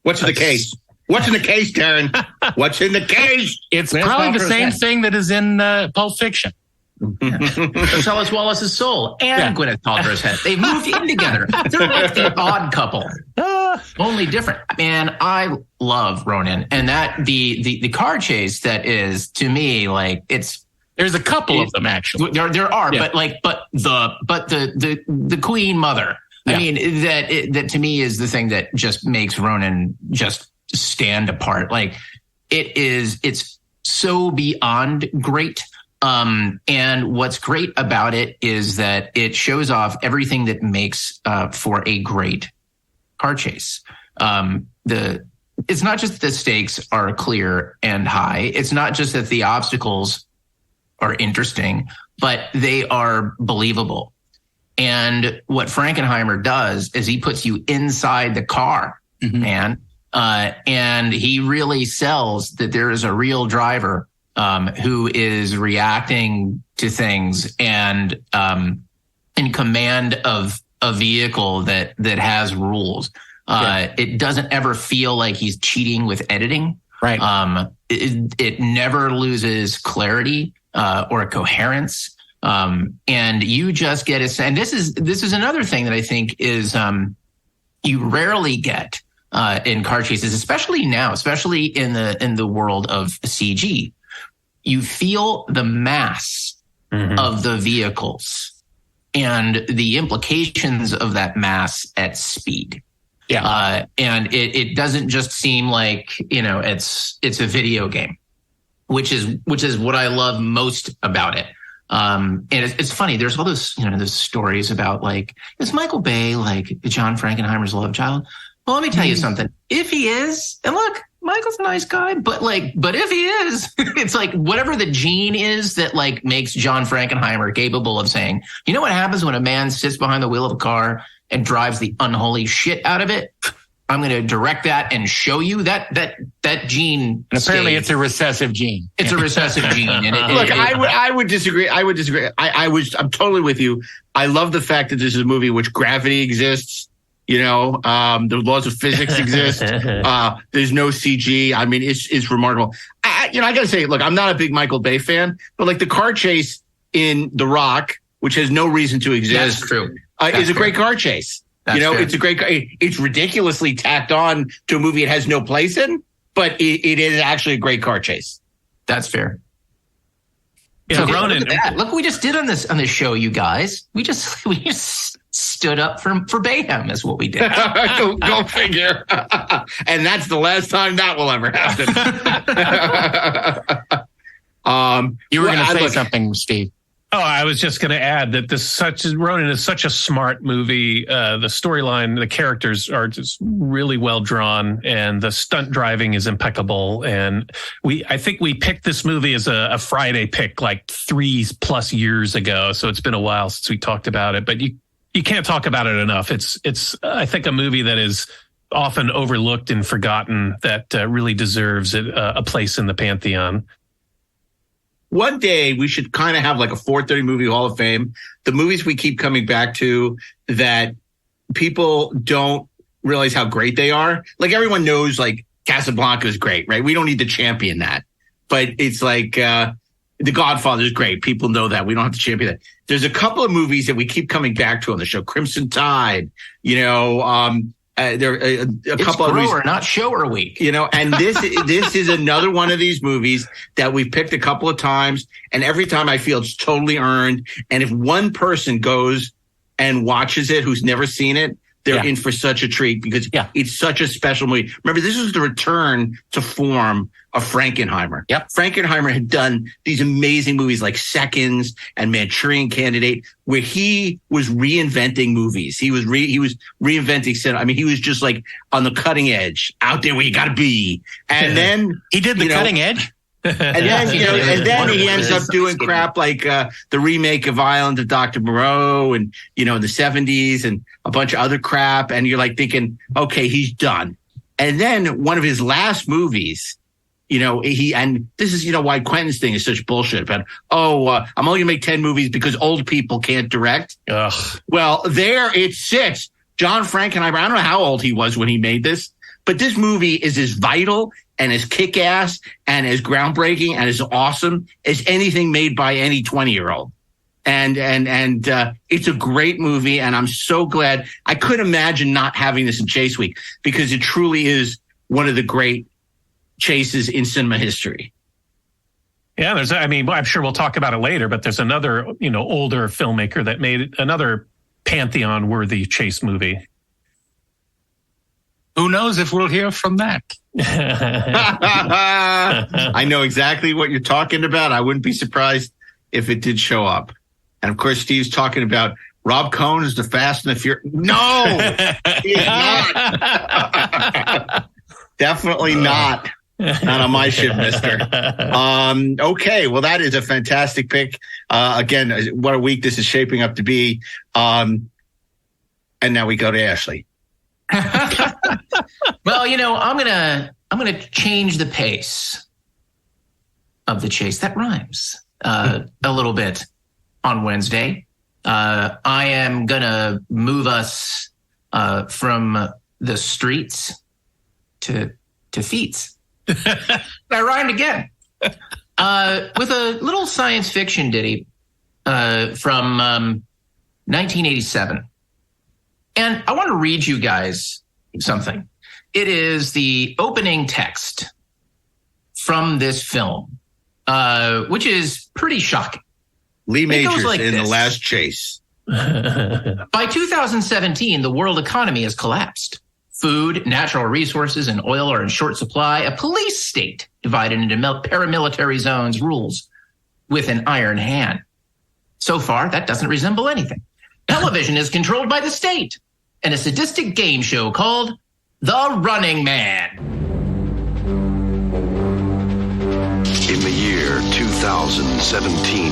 What's in the case? What's in the case, Darren? What's in the case? It's probably the same thing that is in Pulp Fiction. Marcellus Wallace's soul and Gwyneth Paltrow's head. They moved in together. They're like the odd couple. Only different. Man, I love Ronin, and that the car chase that is, to me, like there's a couple of them actually. There are, yeah. but the Queen Mother. Yeah. I mean, that to me is the thing that just makes Ronin just stand apart. Like it's so beyond great. And what's great about it is that it shows off everything that makes for a great car chase. It's not just that the stakes are clear and high. It's not just that the obstacles are interesting, but they are believable. And what Frankenheimer does is he puts you inside the car, man. And he really sells that there is a real driver who is reacting to things and in command of a vehicle that has rules. It doesn't ever feel like he's cheating with editing. Right. It never loses clarity or coherence. And you just get a sense. And this is another thing that I think is you rarely get in car chases, especially now, especially in the world of CG. You feel the mass of the vehicles and the implications of that mass at speed. Yeah. And it doesn't just seem like, it's a video game, which is what I love most about it. And it's funny. There's all those, those stories about like, is Michael Bay like John Frankenheimer's love child? Well, let me tell you something. If he is, and look, Michael's a nice guy, but if he is, it's like whatever the gene is that like makes John Frankenheimer capable of saying, what happens when a man sits behind the wheel of a car and drives the unholy shit out of it? I'm going to direct that and show you that gene. And apparently, it's a recessive gene. It's a recessive gene. And Look, I would disagree. I'm totally with you. I love the fact that this is a movie in which gravity exists. The laws of physics exist. There's no CG. I mean, it's remarkable. I got to say, look, I'm not a big Michael Bay fan, but like the car chase in The Rock, which has no reason to exist, That's true. Is a great car chase. That's fair. It's a great. It's ridiculously tacked on to a movie it has no place in, but it is actually a great car chase. That's fair. Yeah, so, Ronan. Look at that. Look what we just did on this show, you guys. We just stood up for Bayhem is what we did. Go figure. And that's the last time that will ever happen. You were going to say something, Steve. Oh, I was just going to add that Ronin is such a smart movie. The storyline, the characters are just really well drawn, and the stunt driving is impeccable. And I think we picked this movie as a Friday pick like 3+ years ago. So it's been a while since we talked about it, but you can't talk about it enough. It's I think a movie that is often overlooked and forgotten that really deserves a place in the pantheon. One day we should kind of have like a 430 movie Hall of Fame. The movies we keep coming back to that people don't realize how great they are. Like everyone knows like Casablanca is great, right? We don't need to champion that. But it's like The Godfather is great. People know that. We don't have to champion that. There's a couple of movies that we keep coming back to on the show. Crimson Tide, there are a couple of movies, not shower week, and this is another one of these movies that we've picked a couple of times, and every time I feel it's totally earned. And if one person goes and watches it who's never seen it, they're in for such a treat because it's such a special movie. Remember, this was the return to form of Frankenheimer. Yep. Frankenheimer had done these amazing movies like Seconds and Manchurian Candidate, where he was reinventing movies. He was reinventing cinema. I mean, he was just like on the cutting edge, out there where you got to be. And then he did the cutting edge. And then he ends up doing crap like the remake of Island of Dr. Moreau and, in the 70s and a bunch of other crap. And you're like thinking, okay, he's done. And then one of his last movies, and this is, why Quentin's thing is such bullshit about, I'm only gonna make 10 movies because old people can't direct. Ugh. Well, there it sits. John Frankenheimer, I don't know how old he was when he made this, but this movie is as vital and as kick-ass and as groundbreaking and as awesome as anything made by any 20-year-old. And it's a great movie, and I'm so glad. I couldn't imagine not having this in Chase Week because it truly is one of the great chases in cinema history. Yeah, I'm sure we'll talk about it later, but there's another, older filmmaker that made another pantheon-worthy chase movie. Who knows if we'll hear from that? I know exactly what you're talking about. I wouldn't be surprised if it did show up. And of course, Steve's talking about Rob Cohn is the Fast and the Furious. No, he's not. Definitely not. Not on my ship, mister. Okay, well, that is a fantastic pick. Again, what a week this is shaping up to be. And now we go to Ashley. Well, I'm gonna change the pace of the chase. That rhymes a little bit on Wednesday. I am gonna move us from the streets to feats. I rhymed again with a little science fiction ditty from 1987. And I want to read you guys something. It is the opening text from this film, which is pretty shocking. Lee Majors like in The Last Chase. By 2017, the world economy has collapsed. Food, natural resources, and oil are in short supply. A police state divided into paramilitary zones rules with an iron hand. So far, that doesn't resemble anything. Television is controlled by the state, and a sadistic game show called The Running Man. In the year 2017,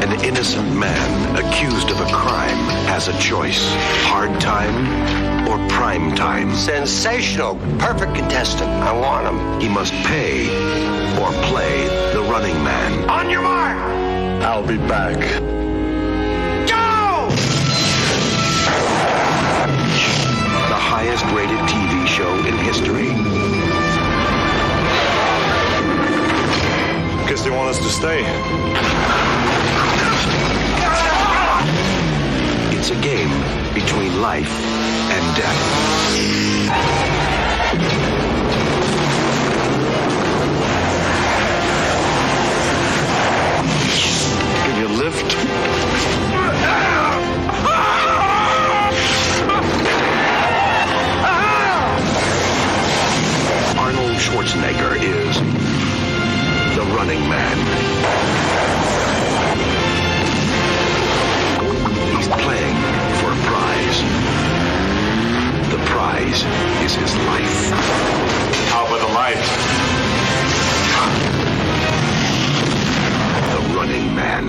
an innocent man accused of a crime has a choice. Hard time or prime time. Sensational. Perfect contestant. I want him. He must pay or play the running man. On your mark. I'll be back. Go! The highest rated TV show in history. Guess they want us to stay. It's a game between life and death. Give you a lift? Arnold Schwarzenegger is the running man. He's playing for a prize. The prize is his life. How about the light? The running man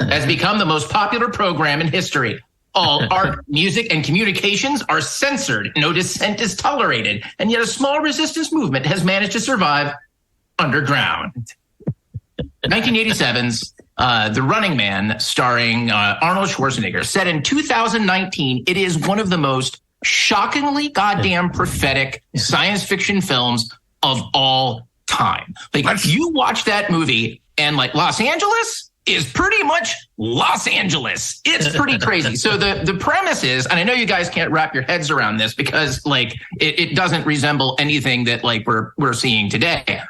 has become the most popular program in history. All art, music, and communications are censored. No dissent is tolerated. And yet a small resistance movement has managed to survive underground. 1987's The Running Man, starring Arnold Schwarzenegger, set in 2019. It is one of the most shockingly goddamn prophetic science fiction films of all time. Like, you watch that movie and like Los Angeles is pretty much Los Angeles. It's pretty crazy. So the premise is, and I know you guys can't wrap your heads around this because like it doesn't resemble anything that like we're seeing today.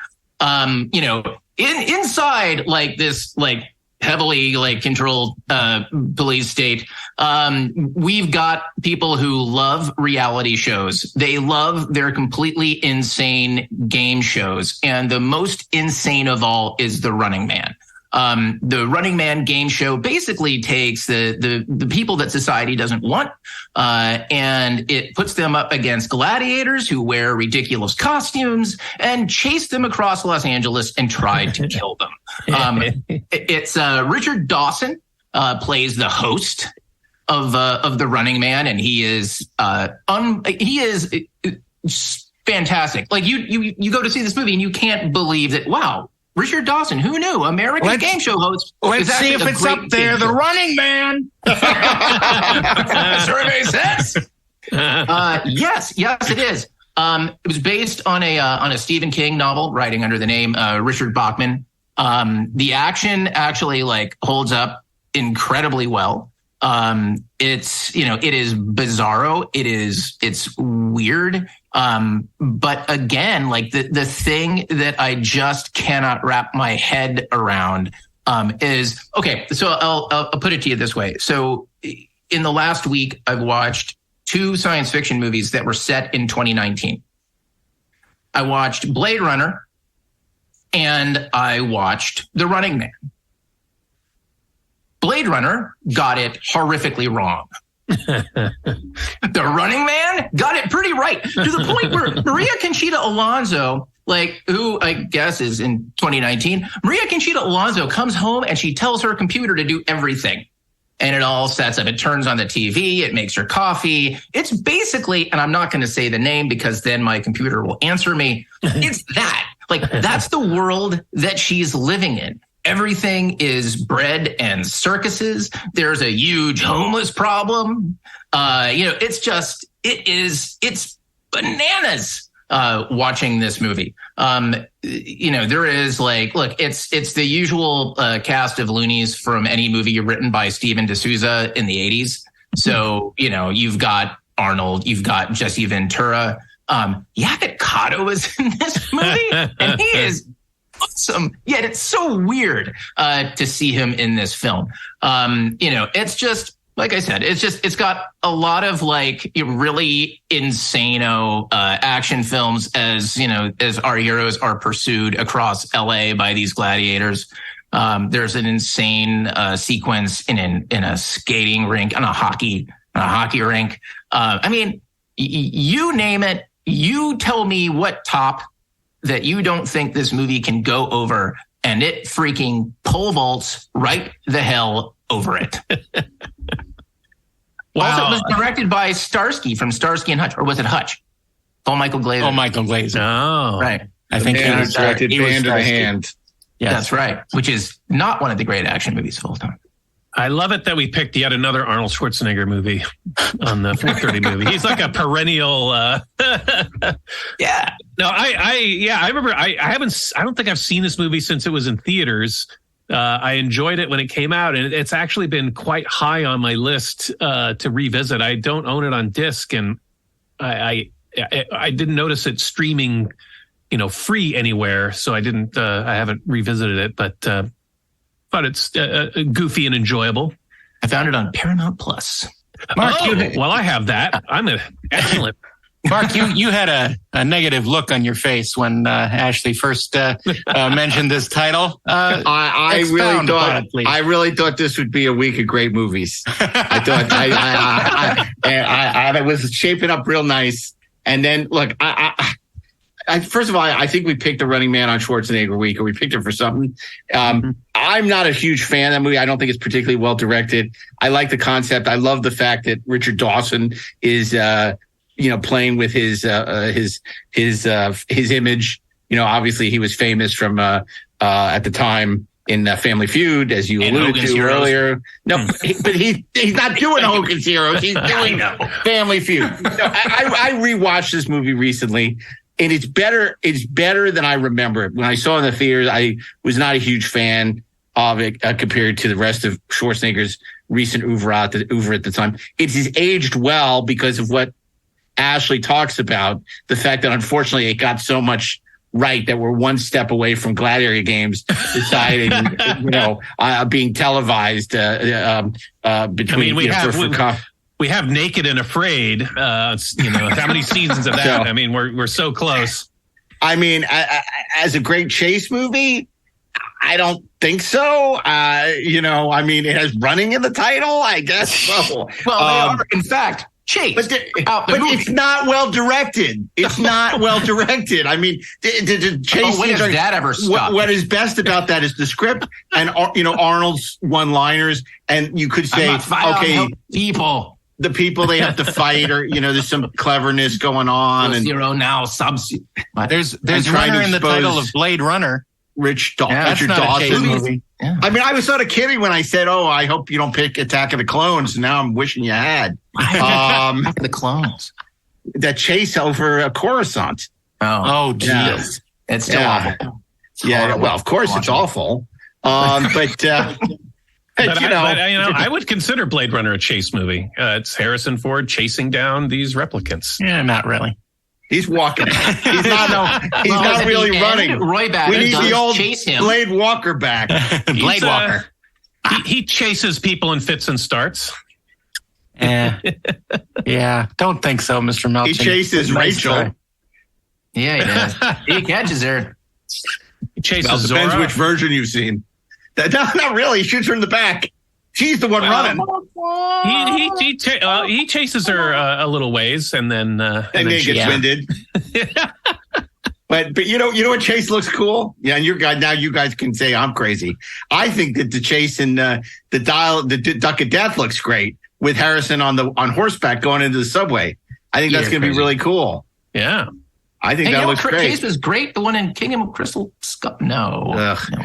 Inside like this like heavily like controlled police state, we've got people who love reality shows. They love their completely insane game shows, and the most insane of all is The Running Man. The Running Man game show basically takes the people that society doesn't want, and it puts them up against gladiators who wear ridiculous costumes and chase them across Los Angeles and try to kill them. It's Richard Dawson plays the host of The Running Man, and he is fantastic. Like you go to see this movie and you can't believe that. Wow. Richard Dawson, who knew? American game show host. Let's see if it's up there. The Running Man. Survey says. Yes, it is. It was based on a Stephen King novel, writing under the name Richard Bachman. The action actually like holds up incredibly well. It is bizarro. It's weird. But again, like the thing that I just cannot wrap my head around, is, okay, so I'll put it to you this way. So in the last week, I've watched 2 science fiction movies that were set in 2019. I watched Blade Runner and I watched The Running Man. Blade Runner got it horrifically wrong. The Running Man got it pretty right, to the point where Maria Conchita Alonso, like, who I guess is in 2019, Maria Conchita Alonso comes home and she tells her computer to do everything. And it all sets up. It turns on the TV. It makes her coffee. It's basically, and I'm not going to say the name because then my computer will answer me. It's that. Like, that's the world that she's living in. Everything is bread and circuses. There's a huge homeless problem. It's bananas watching this movie. There is like, look, it's the usual cast of loonies from any movie written by Steven D'Souza in the 80s. So, you've got Arnold, you've got Jesse Ventura. Yaphet Kotto is in this movie, and he is awesome. Yet it's so weird to see him in this film. It's just, like I said, it's got a lot of like really insane-o action films as our heroes are pursued across LA by these gladiators. There's an insane sequence in a skating rink, on a hockey rink. You name it. You tell me what top that you don't think this movie can go over, and it freaking pole vaults right the hell over it. Wow. Also, it was directed by Starsky from Starsky and Hutch, or was it Hutch? Michael Glazer. Oh, Michael Glazer. Oh, right. I think he was directed Band of the Hand. Yes. That's right, which is not one of the great action movies of all time. I love it that we picked yet another Arnold Schwarzenegger movie on the 430 movie. He's like a perennial. Yeah. No, I remember. I don't think I've seen this movie since it was in theaters. I enjoyed it when it came out, and it's actually been quite high on my list to revisit. I don't own it on disc, and I didn't notice it streaming, free anywhere, so I haven't revisited it, but thought it's goofy and enjoyable. I found it on Paramount Plus. Mark, well, I have that. I'm excellent. Mark, you had a negative look on your face when Ashley first mentioned this title. I really thought this would be a week of great movies. I thought I was shaping up real nice, and then look, first of all, I think we picked The Running Man on Schwarzenegger Week, or we picked it for something. I'm not a huge fan of that movie. I don't think it's particularly well directed. I like the concept. I love the fact that Richard Dawson is, playing with his image. Obviously he was famous from at the time in Family Feud, as you alluded Hogan's to Heroes. Earlier. No, but he's not doing Hogan's Heroes. He's doing Family Feud. No, I rewatched this movie recently. And it's better than I remember it. When I saw it in the theaters, I was not a huge fan of it compared to the rest of Schwarzenegger's recent oeuvre at the time. It has aged well because of what Ashley talks about, the fact that unfortunately it got so much right that we're one step away from Gladiator Games deciding, being televised between. We have Naked and Afraid. How many seasons of that? So, I mean, we're so close. I mean, as a great chase movie, I don't think so. It has running in the title, I guess so. Well, they are, in fact, chase. But it's not well directed. It's not well directed. I mean, the chase. When does that ever stop? What is best about that is the script and Arnold's one-liners, and you could say, okay, people. The people they have to fight, or there's some cleverness going on. And Zero now There's runner in the title of Blade Runner. Richard Dawson movie. Yeah. I mean, I was sort of kidding when I said, I hope you don't pick Attack of the Clones. Now I'm wishing you had. Attack of the Clones. That chase over Coruscant. Oh, geez. Yeah. It's still awful. Yeah, well, of course it's awful. But I would consider Blade Runner a chase movie. It's Harrison Ford chasing down these replicants. Yeah, not really. He's walking. He's not really running. Roy Batty we need the old chase him. Blade Walker back. Blade Walker. He chases people in fits and starts. Yeah, don't think so, Mr. Melching. He chases Rachel. Yeah, he does. He catches her. He chases Zora. Depends which version you've seen. Not really. He shoots her in the back. She's the one running. He chases her a little ways, and then gets winded. But you know what chase looks cool? Yeah, and you guys can say I'm crazy. I think that the chase in the Duck of Death looks great with Harrison on horseback going into the subway. I think that's going to be really cool. Yeah. I think that looks great. Chase was great. The one in Kingdom of Crystal Skull. No.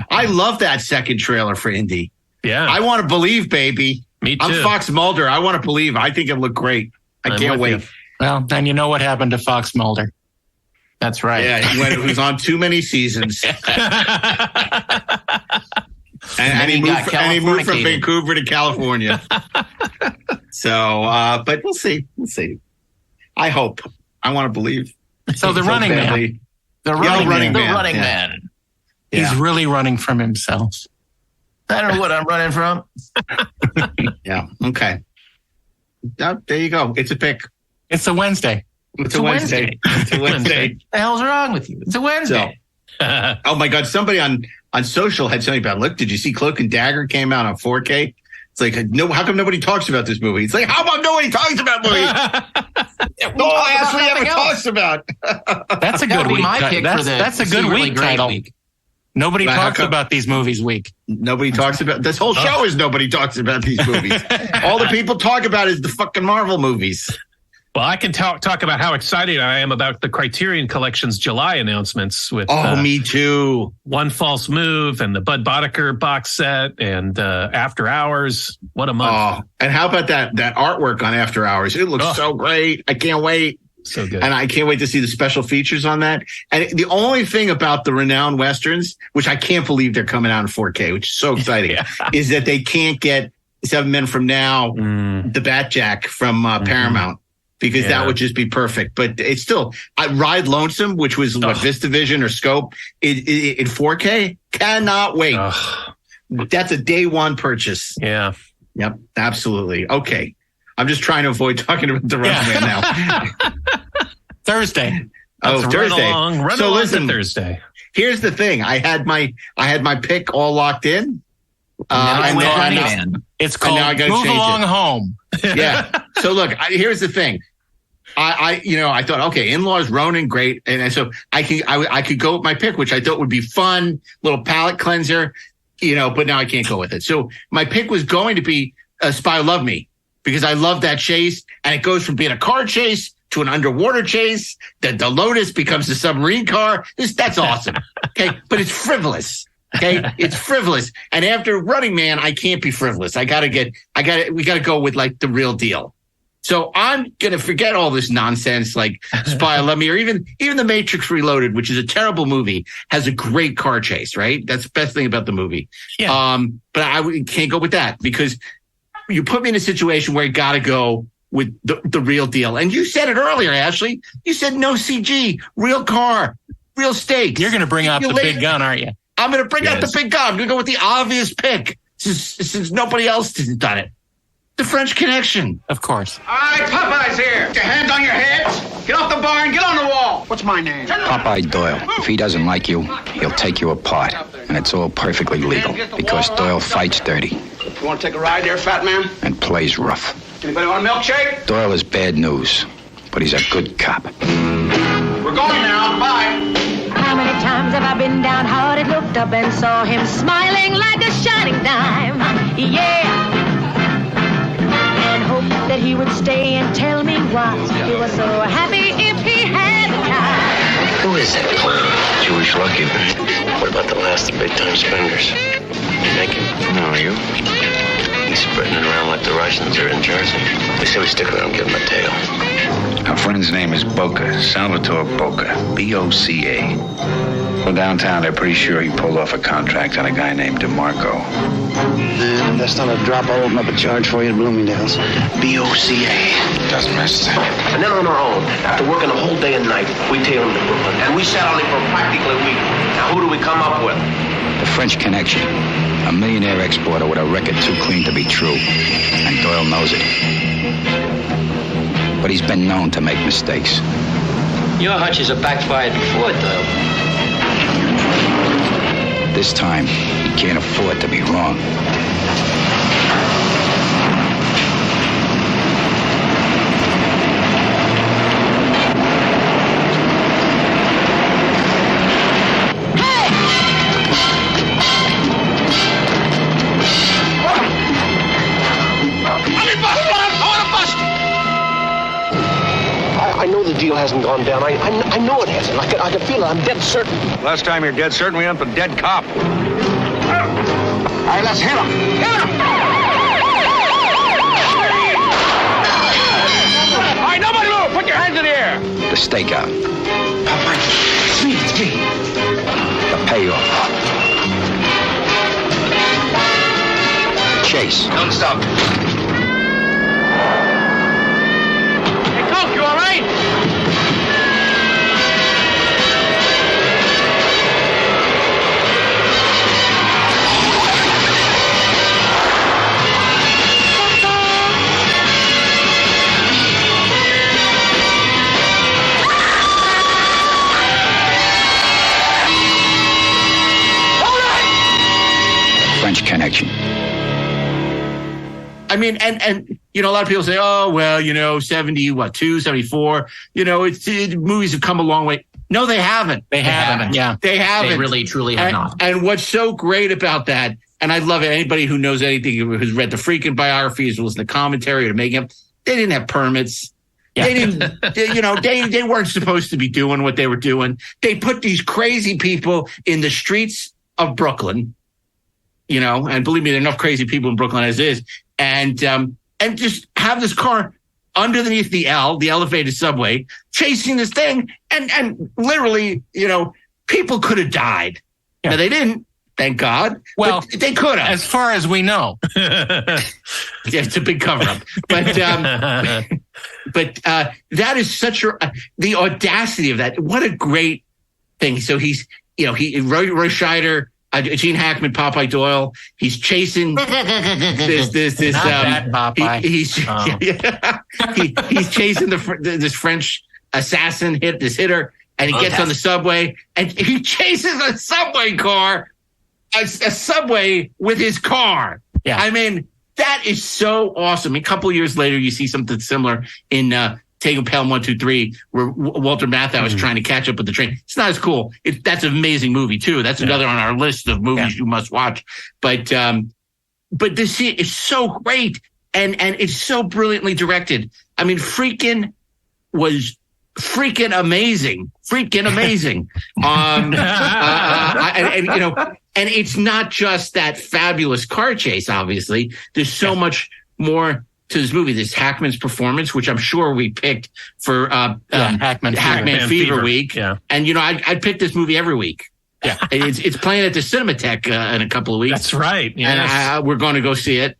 I love that second trailer for Indy. Yeah. I want to believe, baby. Me too. I'm Fox Mulder. I want to believe. I think it looked great. I can't wait. You. Well, then you know what happened to Fox Mulder. That's right. Yeah, he was on too many seasons. and he moved from Vancouver to California. So, but we'll see. We'll see. I hope. I want to believe. So the running man. The running man. Yeah. He's really running from himself. I don't know what I'm running from. Yeah. Okay. There you go. It's a pick. It's a Wednesday. It's a Wednesday. It's a Wednesday. What the hell's wrong with you? It's a Wednesday. So, oh my God. Somebody on social had something about, look, did you see Cloak and Dagger came out on 4K? It's like, no, how come nobody talks about this movie? It's like, how about nobody talks about movies? All Ashley ever talks about. That's a good week. My pick that's a good week title. Nobody talks about these movies week. Nobody talks about this whole show is nobody talks about these movies. All the people talk about is the fucking Marvel movies. Well, I can talk about how excited I am about the Criterion Collection's July announcements with me too. One False Move and the Bud Boddicker box set and After Hours. What a month. Oh, and how about that artwork on After Hours? It looks so great. I can't wait. So good. And I can't wait to see the special features on that. And the only thing about the Renowned Westerns, which I can't believe they're coming out in 4K, which is so exciting, is that they can't get 7 Men From Now, the Batjack from Paramount. Because that would just be perfect. But it's still, Ride Lonesome, which was VistaVision or Scope, in 4K, cannot wait. That's a day one purchase. Yeah. Yep, absolutely. Okay. I'm just trying to avoid talking about the Runaway now. Thursday. Thursday. Run along listen, to Thursday. Here's the thing. I had my pick all locked in. It's called Move Along Home. Yeah. So look, here's the thing. I thought, okay, In-Laws, Ronin, great. And so I could go with my pick, which I thought would be fun, little palate cleanser, but now I can't go with it. So my pick was going to be Spy Love Me because I love that chase. And it goes from being a car chase to an underwater chase. The Lotus becomes the submarine car. That's awesome. Okay. But it's frivolous. Okay. It's frivolous. And after Running Man, I can't be frivolous. We got to go with like the real deal. So I'm going to forget all this nonsense like Spy Love Me or even The Matrix Reloaded, which is a terrible movie, has a great car chase, right? That's the best thing about the movie. Yeah. But I can't go with that because you put me in a situation where I got to go with the real deal. And you said it earlier, Ashley. You said no CG, real car, real stakes. You're going to bring out the big gun, aren't you? I'm going to bring out the big gun. I'm going to go with the obvious pick since nobody else has done it. The French Connection. Of course. All right, Popeye's here. Get your hands on your heads. Get off the bar and get on the wall. What's my name? Popeye Doyle. If he doesn't like you, he'll take you apart. And it's all perfectly legal because Doyle fights dirty. You want to take a ride there, fat man? And plays rough. Anybody want a milkshake? Doyle is bad news, but he's a good cop. We're going now. Bye. How many times have I been downhearted, looked up and saw him smiling like a shining dime? Yeah. And hoped that he would stay and tell me why he was so happy if he had the time. Who is that clown? Jewish lucky man. What about the last of big-time spenders? Naked? No, you? He's spreading it around like the Russians are in Jersey. They say we stick around and give him a tail. Our friend's name is Boca, Salvatore Boca, B-O-C-A. Well, downtown, they're pretty sure he pulled off a contract on a guy named DeMarco. That's not a drop. I'll open up a charge for you at Bloomingdale's. B-O-C-A. Doesn't miss. And then on our own, after working a whole day and night, we tail him to Brooklyn. And we sat on him for practically a week. Now, who do we come up with? The French Connection. A millionaire exporter with a record too clean to be true. And Doyle knows it. But he's been known to make mistakes. Your hunches have backfired before, Doyle. This time, he can't afford to be wrong. I know the deal hasn't gone down. I know it hasn't. I can feel it. I'm dead certain. Last time you're dead certain, we went for dead cop. All right, let's hit him. Hit him! All right, nobody move. Put your hands in the air. The stakeout. Popeye, it's me. It's me. The payoff. The chase. Don't stop. Hey, Coke, you all right? French Connection. I mean, and a lot of people say, oh, well, 72, 74, movies have come a long way. No, they haven't. They haven't. Yeah, they haven't. They really, truly have not. And what's so great about that, and I love it, anybody who knows anything, who's read the freaking biographies, listened to commentary or making up, they didn't have permits. Yeah. They didn't, they weren't supposed to be doing what they were doing. They put these crazy people in the streets of Brooklyn, and believe me, there are enough crazy people in Brooklyn as is, and just have this car underneath the elevated subway, chasing this thing, and literally, people could have died. Yeah. Now, they didn't, thank God. Well, but they could have. As far as we know. Yeah, it's a big cover-up. But that is such the audacity of that. What a great thing. So he's, Roy Scheider, Gene Hackman, Popeye Doyle. He's chasing this. He's chasing this French assassin, hitter, and he gets on the subway, and he chases a subway car, a subway with his car. Yeah, I mean that is so awesome. A couple of years later, you see something similar in Taking Pelham 1, 2, 3, where Walter Matthau is trying to catch up with the train. It's not as cool. That's an amazing movie too. That's another on our list of movies you must watch. But this is so great and it's so brilliantly directed. I mean, was freaking amazing. And it's not just that fabulous car chase. Obviously, there's so much more to this movie. This Hackman's performance, which I'm sure we picked for Hackman Fever Week. Yeah. And I'd pick this movie every week. Yeah, it's playing at the Cinematheque in a couple of weeks. That's right. Yes. And we're going to go see it.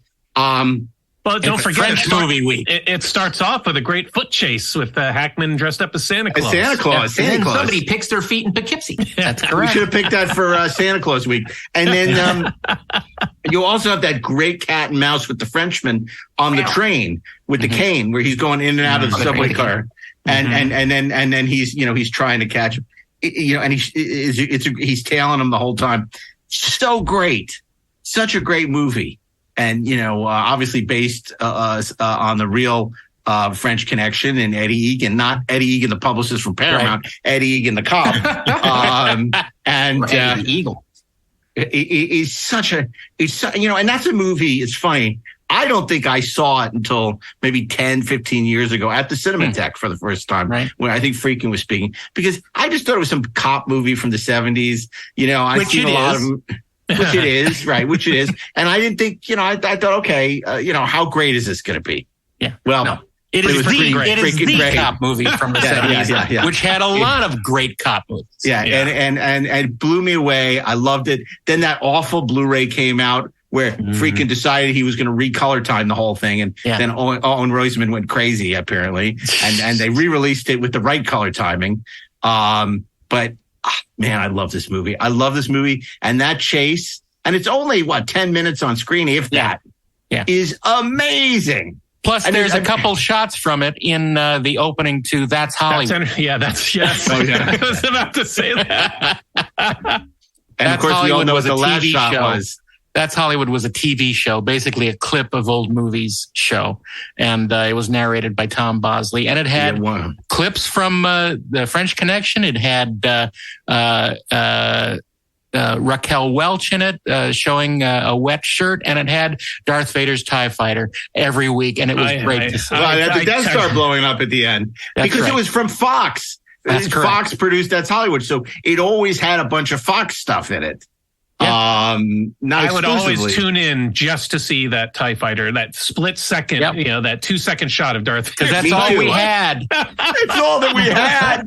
Well, don't forget, French movie week. It starts off with a great foot chase with Hackman dressed up as Santa Claus. Santa Claus. Somebody picks their feet in Poughkeepsie. That's correct. We should have picked that for Santa Claus week. And then you also have that great cat and mouse with the Frenchman on the train with the cane, where he's going in and out of the subway car, and then he's trying to catch him, and he's tailing him the whole time. So great, such a great movie. And, obviously based on the real French Connection and Eddie Egan, not Eddie Egan, the publicist from Paramount, right. Eddie Egan, the cop. And Eddie Eagle. It's such and that's a movie. It's funny. I don't think I saw it until maybe 10, 15 years ago at the Cinematheque for the first time, right, when I think Friedkin was speaking, because I just thought it was some cop movie from the 70s. I've seen a lot of them. Which it is, right? Which it is. And I didn't think, I thought, okay, how great is this going to be? Yeah. Well, no. It is the cop movie from the 70s, which had a lot of great cop movies. Yeah. And it blew me away. I loved it. Then that awful Blu-ray came out where Friedkin decided he was going to recolor time the whole thing. And then Owen Roseman went crazy, apparently. And they re-released it with the right color timing. But man, I love this movie. And that chase, and it's only 10 minutes on screen, if that, is amazing. Plus, there's a couple shots from it in the opening to That's Hollywood. Yes. Oh, yeah. I was about to say that. And of course, we all know what the last shot was. That's Hollywood was a TV show, basically a clip of old movies show. And it was narrated by Tom Bosley. And it had clips from the French Connection. It had Raquel Welch in it, showing a wet shirt. And it had Darth Vader's TIE Fighter every week. And it was great to see. The Death Star blowing up at the end. Because it was from Fox. Fox produced That's Hollywood. So it always had a bunch of Fox stuff in it. I would always tune in just to see that TIE Fighter, that split second, that 2-second shot of Darth Vader. Because that's all we had. It's all that we had.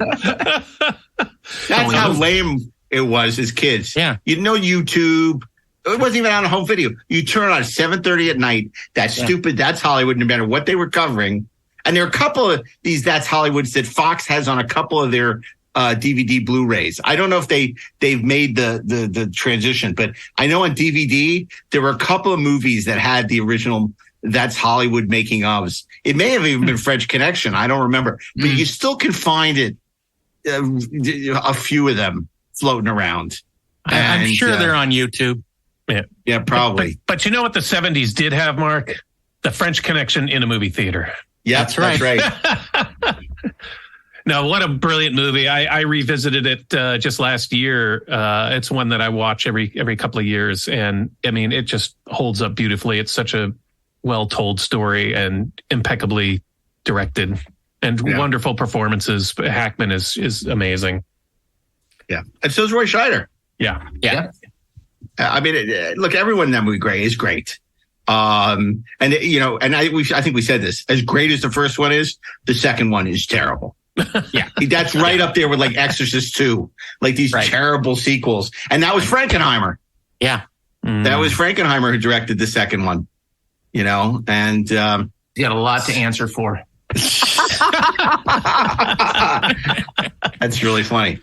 That's how lame it was as kids. Yeah. YouTube. It wasn't even on a home video. You turn on at 7:30 at night. That stupid That's Hollywood, no matter what they were covering. And there are a couple of these That's Hollywoods that Fox has on a couple of their DVD Blu-rays. I don't know if they've made the transition, but I know on DVD there were a couple of movies that had the original That's Hollywood making ofs. It may have even been French Connection. I don't remember, but you still can find it. A few of them floating around. I'm sure they're on YouTube. Yeah, probably. But you know what the 70s did have, Mark? The French Connection in a movie theater. Yeah, that's right. No, what a brilliant movie. I revisited it just last year. It's one that I watch every couple of years. And I mean, it just holds up beautifully. It's such a well-told story and impeccably directed and wonderful performances. Hackman is amazing. Yeah. And so is Roy Scheider. Yeah. I mean, look, everyone in that movie is great. And you know, and I think we said this, as great as the first one is, the second one is terrible. Yeah. That's right up there with like Exorcist 2, like these terrible sequels. And that was Frankenheimer. Yeah. That was Frankenheimer who directed the second one, you know, and, you got a lot to answer for. That's really funny.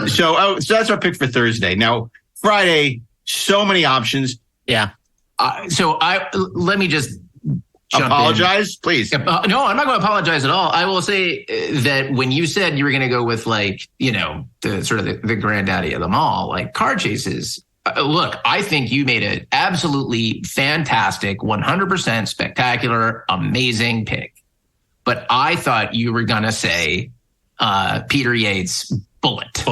So that's our pick for Thursday. Now, Friday, so many options. Yeah. So let me just apologize, please. No, I'm not going to apologize at all. I will say that when you said you were going to go with like, you know, the sort of the granddaddy of them all, like car chases. Look, I think you made an absolutely fantastic, 100% spectacular, amazing pick. But I thought you were going to say Peter Yates' Bullet.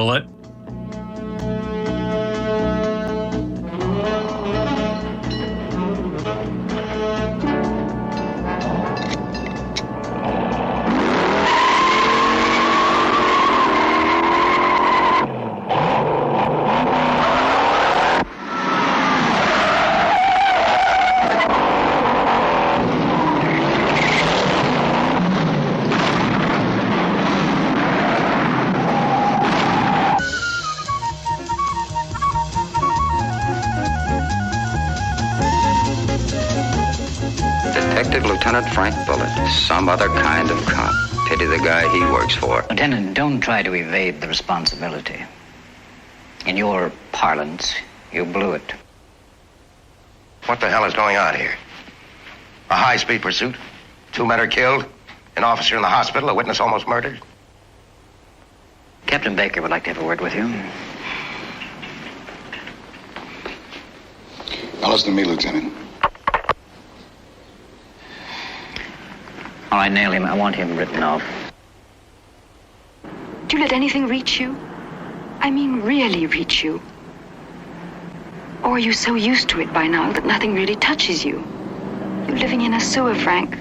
Lieutenant Frank Bullitt, some other kind of cop. Pity the guy he works for. Lieutenant, don't try to evade the responsibility. In your parlance, you blew it. What the hell is going on here? A high-speed pursuit? 2 men are killed? An officer in the hospital? A witness almost murdered? Captain Baker would like to have a word with you. Now listen to me, Lieutenant. All right, nail him. I want him written off. Do you let anything reach you? I mean, really reach you? Or are you so used to it by now that nothing really touches you? You're living in a sewer, Frank.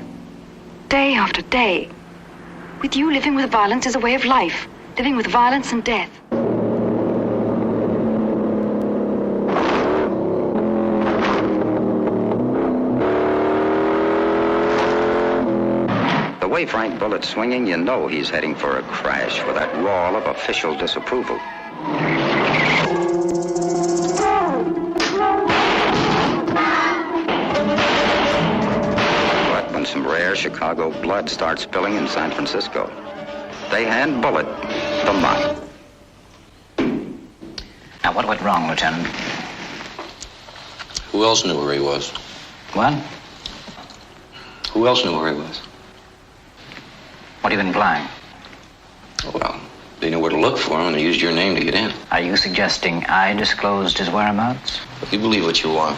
Day after day. With you, living with violence is a way of life. Living with violence and death. The way Frank Bullitt's swinging, you know he's heading for a crash with that wall of official disapproval. But when some rare Chicago blood starts spilling in San Francisco, they hand Bullitt the money. Now, what went wrong, Lieutenant? Who else knew where he was? What? Who else knew where he was? What have you been implying? Well, they knew where to look for him and they used your name to get in. Are you suggesting I disclosed his whereabouts? You believe what you want.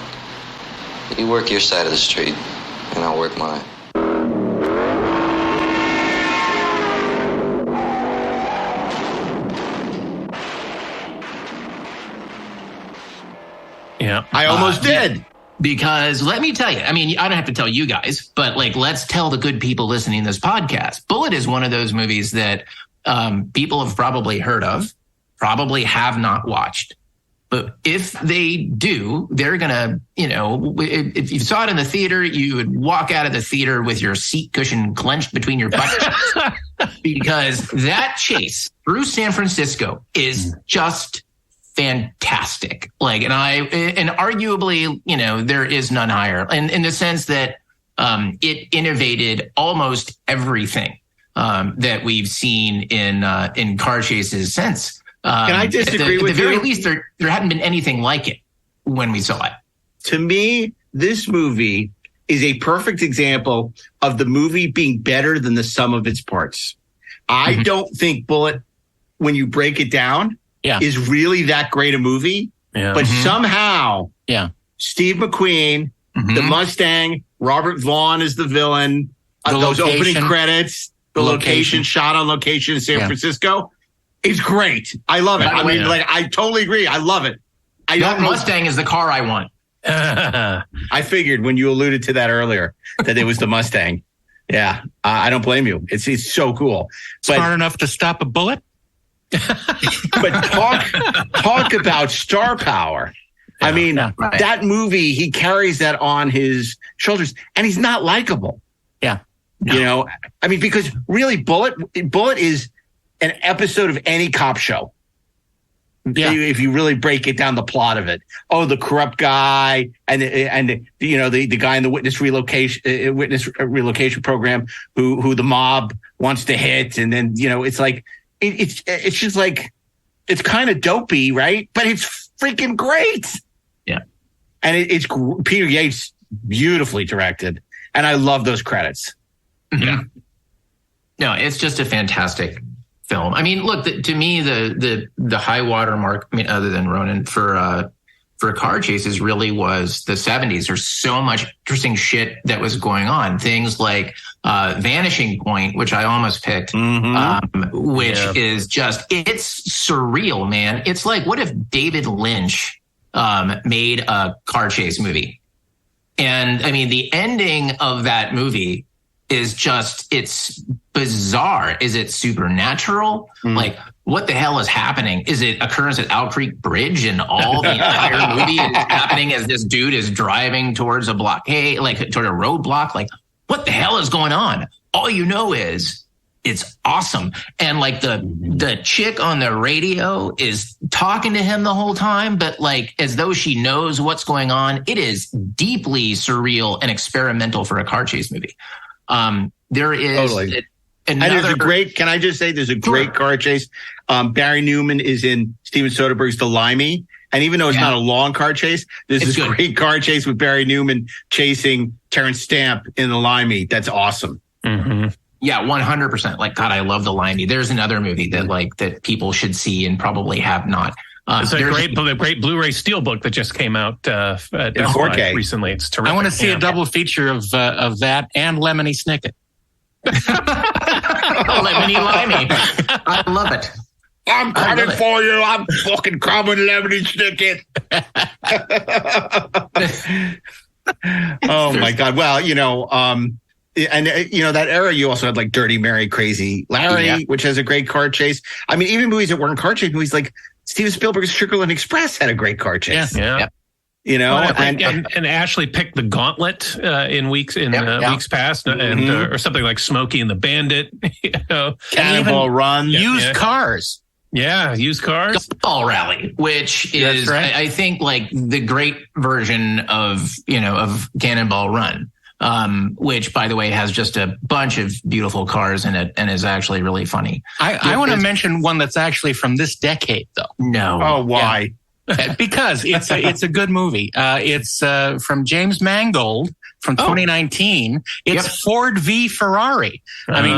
You work your side of the street, and I'll work mine. Yeah. I almost did. Because let me tell you, I mean, I don't have to tell you guys, but like, let's tell the good people listening to this podcast. Bullet is one of those movies that people have probably heard of, probably have not watched. But if they do, they're going to, you know, if you saw it in the theater, you would walk out of the theater with your seat cushion clenched between your butt cheeks. Because that chase through San Francisco is just fantastic. Like, and arguably, you know, there is none higher. And in the sense that it innovated almost everything that we've seen in car chases since. Can I disagree with you? At the very least, there hadn't been anything like it when we saw it. To me, this movie is a perfect example of the movie being better than the sum of its parts. I don't think Bullet, when you break it down, is really that great a movie. Yeah. But somehow, Steve McQueen, the Mustang, Robert Vaughn is the villain, those opening credits, the location shot on location in San Francisco is great. I love it. I totally agree. I love it. That Mustang is the car I want. I figured when you alluded to that earlier that it was the Mustang. Yeah, I don't blame you. It's so cool. Smart enough to stop a bullet. But talk about star power. I mean, that movie, he carries that on his shoulders, and he's not likable. Yeah. You know, I mean, because really, Bullet is an episode of any cop show. Yeah. If you really break it down, the plot of it. Oh, the corrupt guy and the guy in the witness relocation program who the mob wants to hit, and then it's like it's just like it's kind of dopey, right? But it's freaking great. Yeah, and it's Peter Yates beautifully directed, and I love those credits. Yeah, no, it's just a fantastic film. I mean, look, to me, the high water mark, I mean, other than Ronin, for car chases really was the 70s. There's so much interesting shit that was going on. Things like Vanishing Point, which I almost picked, which is just, it's surreal, man. It's like, what if David Lynch made a car chase movie? And I mean, the ending of that movie is just, it's bizarre. Is it supernatural? Like, what the hell is happening? Is it occurs at Owl Creek Bridge and all the entire movie is happening as this dude is driving towards a blockade, like toward a roadblock? Like, what the hell is going on? All you know is it's awesome. And like the chick on the radio is talking to him the whole time, but like as though she knows what's going on. It is deeply surreal and experimental for a car chase movie. There is totally. And there's a great, can I just say there's a great car chase. Barry Newman is in Steven Soderbergh's The Limey. And even though it's not a long car chase, there's this great car chase with Barry Newman chasing Terrence Stamp in The Limey. That's awesome. Mm-hmm. Yeah, 100%. Like, God, I love The Limey. There's another movie that people should see and probably have not. It's a great Blu-ray Steelbook that just came out at 4K recently. It's terrific. I want to see a double feature of that and Lemony Snicket. Lemony Limey. I love it. I'm coming for you. I'm fucking coming, Lemony Snicket. Oh my God. Well, and that era, you also had like Dirty Mary, Crazy Larry, which has a great car chase. I mean, even movies that weren't car chase movies, like Steven Spielberg's Sugarland Express had a great car chase. Yeah. And Ashley picked The Gauntlet in weeks past, and or something like Smokey and the Bandit. Cannonball Run, used cars. Yeah, used cars. Ball Rally, which is I think like the great version of Cannonball Run. Which, by the way, has just a bunch of beautiful cars in it and is actually really funny. I want to mention one that's actually from this decade, though. No. Oh, why? Yeah. Because it's a good movie. It's from James Mangold from 2019. It's Ford v Ferrari. I mean,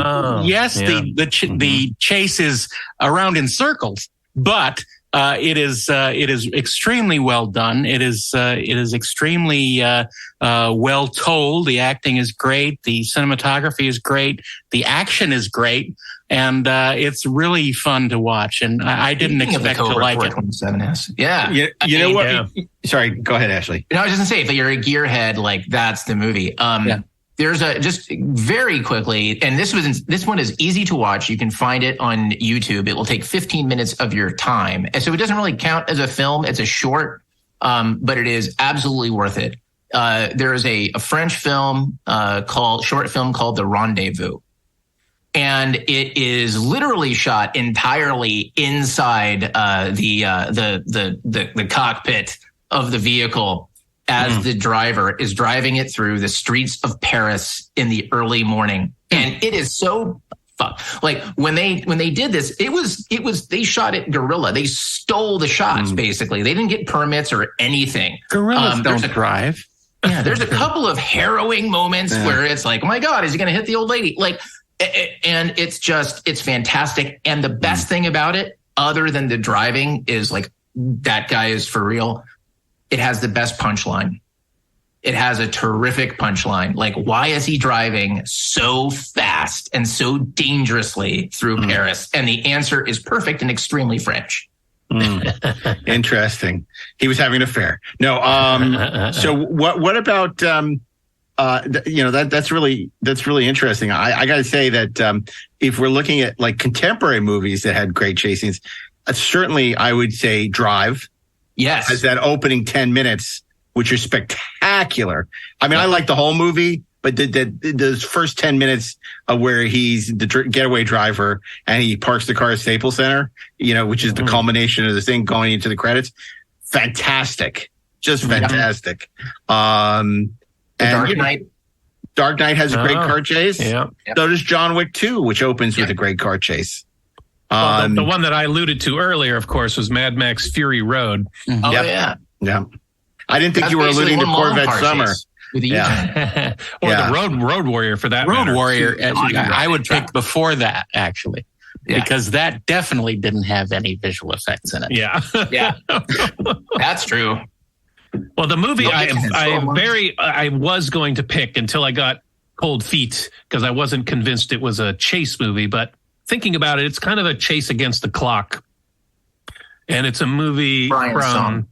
the chase is around in circles, but it is extremely well done. It is extremely well told. The acting is great. The cinematography is great. The action is great, and it's really fun to watch. And I didn't expect to like it. 27S. Yeah. You know what? Yeah. Sorry, go ahead, Ashley. I was just gonna say, if you're a gearhead, like that's the movie. There's just very quickly, and this one is easy to watch. You can find it on YouTube. It will take 15 minutes of your time. And so it doesn't really count as a film. It's a short, but it is absolutely worth it. There is a French film called The Rendezvous. And it is literally shot entirely inside the cockpit of the vehicle as the driver is driving it through the streets of Paris in the early morning. And it is so like when they did this, it was they shot it guerrilla. They stole the shots basically. They didn't get permits or anything. Gorillas don't drive. Yeah, there's a couple of harrowing moments where it's like, oh my God, is he going to hit the old lady? Like, and it's fantastic. And the best thing about it, other than the driving, is like that guy is for real. It has the best punchline. it has a terrific punchline. Like, why is he driving so fast and so dangerously through Paris? And the answer is perfect and extremely French. Interesting. He was having an affair. No. So what about, that's really interesting. I got to say that if we're looking at like contemporary movies that had great chase scenes, certainly I would say Drive. Yes. Has that opening 10 minutes, which are spectacular. I mean, I like the whole movie, but those first 10 minutes where he's the getaway driver and he parks the car at Staples Center, which is the culmination of the thing going into the credits. Fantastic. Just fantastic. And Dark Knight. Dark Knight has a great car chase. Yeah. So does John Wick 2, which opens with a great car chase. Well, the one that I alluded to earlier, of course, was Mad Max Fury Road. Oh, yeah. Yeah. I didn't think you were alluding to Corvette Summer. Or the Road Warrior for that Road matter. Warrior, I would pick before that, actually. Yeah. Because that definitely didn't have any visual effects in it. Yeah. Yeah. That's true. Well, the movie I was going to pick until I got cold feet because I wasn't convinced it was a chase movie, but thinking about it, it's kind of a chase against the clock. And it's a movie from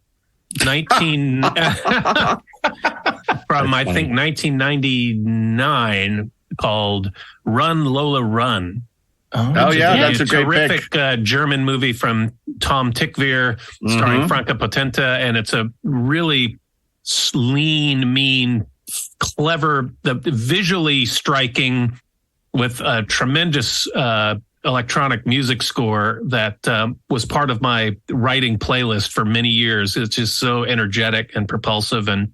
1999 called Run Lola Run. Oh yeah, that's a great terrific German movie from Tom Tykwer, starring Franka Potente, and it's a really lean, mean, clever, visually striking, with a tremendous electronic music score that was part of my writing playlist for many years. It's just so energetic and propulsive, and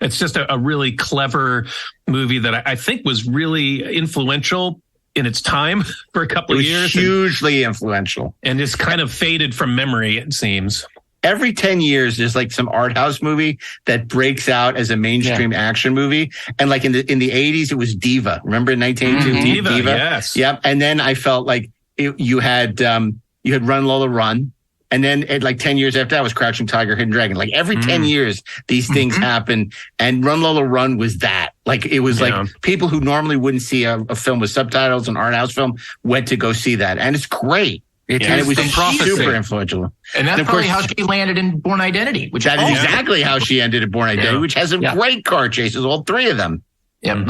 it's just a really clever movie that I think was really influential in its time for a couple of years. Hugely influential. And it's kind of faded from memory, it seems. Every 10 years, there's like some art house movie that breaks out as a mainstream action movie. And like in the 80s, it was Diva. Remember in 1982? Diva, yes. Yep. And then I felt like you had Run Lola Run. And then at like 10 years after that was Crouching Tiger, Hidden Dragon. Like every 10 years, these things happen. And Run Lola Run was that. Like it was like people who normally wouldn't see a film with subtitles, an art house film, went to go see that. And it's great. And it was super influential. And that's probably how she landed in Born Identity. That is exactly how she ended in Born Identity, which has some great car chases, all three of them. Yep.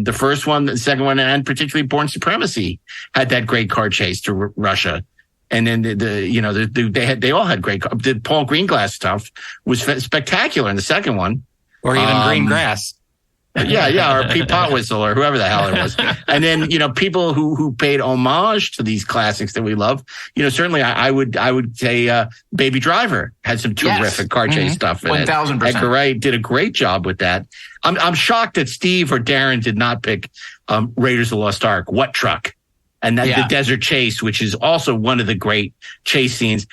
The first one, the second one, and particularly Born Supremacy had that great car chase to Russia. And then they all had great. The Paul Greenglass stuff was spectacular in the second one, or even Green Grass. or Pete Potwhistle, or whoever the hell it was. And then people who paid homage to these classics that we love. Certainly I would say Baby Driver had some terrific car chase stuff. 1,000%. Edgar Wright did a great job with that. I'm shocked that Steve or Darren did not pick Raiders of the Lost Ark. What Truck? And that the Desert Chase, which is also one of the great chase scenes,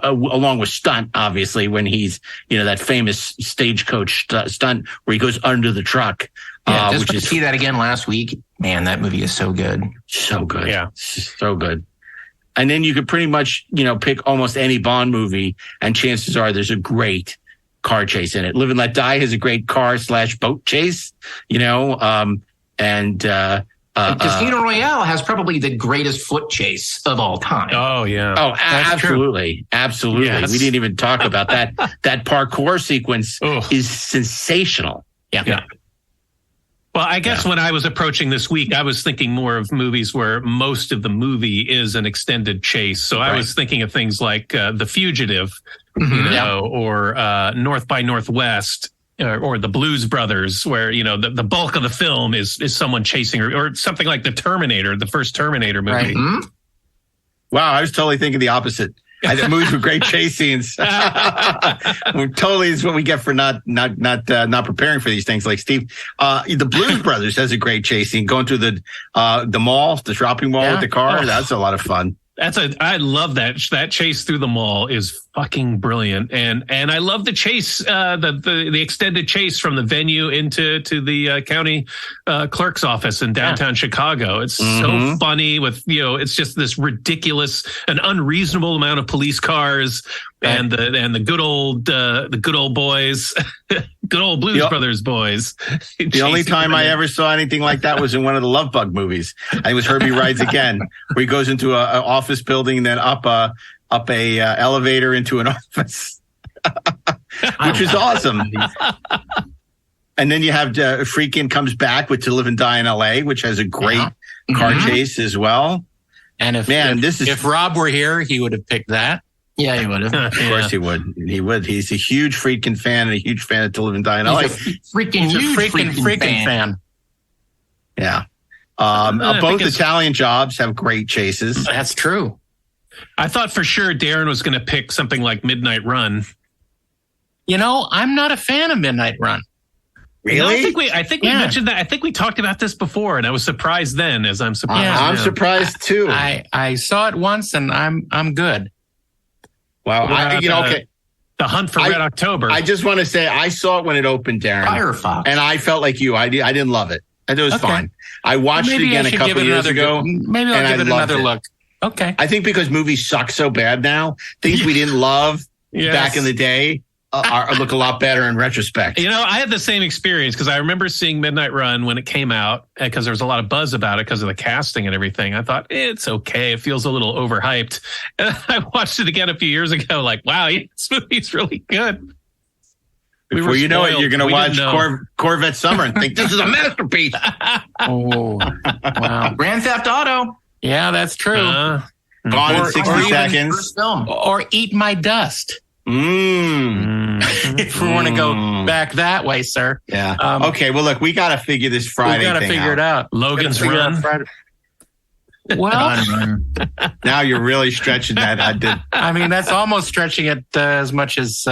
along with Stunt, obviously, when he's, that famous stagecoach stunt where he goes under the truck. Just to see that again last week. Man, that movie is so good. So good. Yeah. So good. And then you could pretty much, pick almost any Bond movie, and chances are there's a great car chase in it. Live and Let Die has a great car/boat chase, Casino Royale has probably the greatest foot chase of all time. Oh, yeah. Oh, absolutely. Absolutely. Yes. We didn't even talk about that. That parkour sequence is sensational. Yeah. Well, I guess when I was approaching this week, I was thinking more of movies where most of the movie is an extended chase. So I was thinking of things like The Fugitive, or North by Northwest. Or the Blues Brothers, where the bulk of the film is someone chasing, or something like the Terminator, the first Terminator movie. Right. Wow, I was totally thinking the opposite. I think movies with great chase scenes. Totally is what we get for not preparing for these things. Like Steve, the Blues Brothers has a great chase scene going through the mall, the shopping mall with the car. That's a lot of fun. I love that chase through the mall is fucking brilliant. And I love the chase, the extended chase from the venue into the county clerk's office in downtown Chicago. It's so funny with, it's just this ridiculous and unreasonable amount of police cars and the good old boys Good old Blues Brothers boys. The only time I ever saw anything like that was in one of the Love Bug movies. It was Herbie Rides Again, where he goes into an office building, then up a elevator into an office, which was awesome. And then you have Friedkin comes back with To Live and Die in L.A., which has a great car chase as well. And if Rob were here, he would have picked that. Yeah, he would have. Of course he would. He would. He's a huge Friedkin fan and a huge fan of To Live and Die in L.A. Freaking fan. Yeah. Both Italian Jobs have great chases. That's true. I thought for sure Darren was going to pick something like Midnight Run. I'm not a fan of Midnight Run. Really? I think we mentioned that. I think we talked about this before, and I was surprised then, as I'm surprised. Yeah, I'm surprised too. I saw it once, and I'm good. Wow. The Hunt for Red October. I just want to say I saw it when it opened, Darren. Firefox. And I felt like you. I didn't love it. I thought it was fine. I watched it again a couple of years ago. Maybe I'll give it another look. Okay. I think because movies suck so bad now, things we didn't love back in the day look a lot better in retrospect. I had the same experience because I remember seeing Midnight Run when it came out because there was a lot of buzz about it because of the casting and everything. I thought, it's okay. It feels a little overhyped. And I watched it again a few years ago like, wow, this movie's really good. Before you know it, you're going to watch Corvette Summer and think this is a masterpiece. Oh, wow. Grand Theft Auto. Yeah, that's true. Gone in 60 seconds. Or Eat My Dust. If we want to go back that way, sir. Yeah. Okay. Well, look, we got to figure this Friday we got to figure it out. Logan's Run. Well, now you're really stretching that. I mean, that's almost stretching it as much as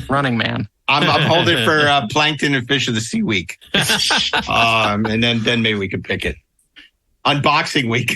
Running Man. I'm holding for Plankton and Fish of the Sea Week, and then maybe we can pick it. Unboxing Week.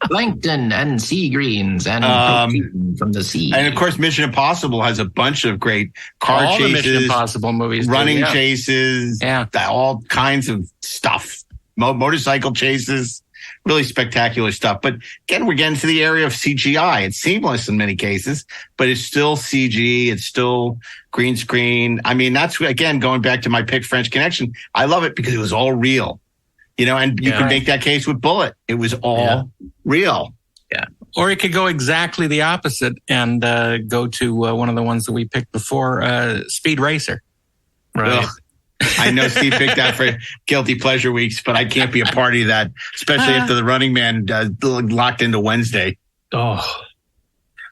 Plankton and sea greens and protein from the sea. And of course, Mission Impossible has a bunch of great car all chases, the Mission Impossible movies, running chases, all kinds of stuff, motorcycle chases, really spectacular stuff. But again, we're getting to the area of CGI. It's seamless in many cases, but it's still CG. It's still green screen. I mean, that's again going back to my pick, French Connection. I love it because it was all real. And you can make that case with Bullet. It was all real. Yeah. Or it could go exactly the opposite and go to one of the ones that we picked before, Speed Racer. Right. Ugh. I know Steve picked that for Guilty Pleasure Weeks, but I can't be a party of that, especially after the Running Man locked into Wednesday. Oh.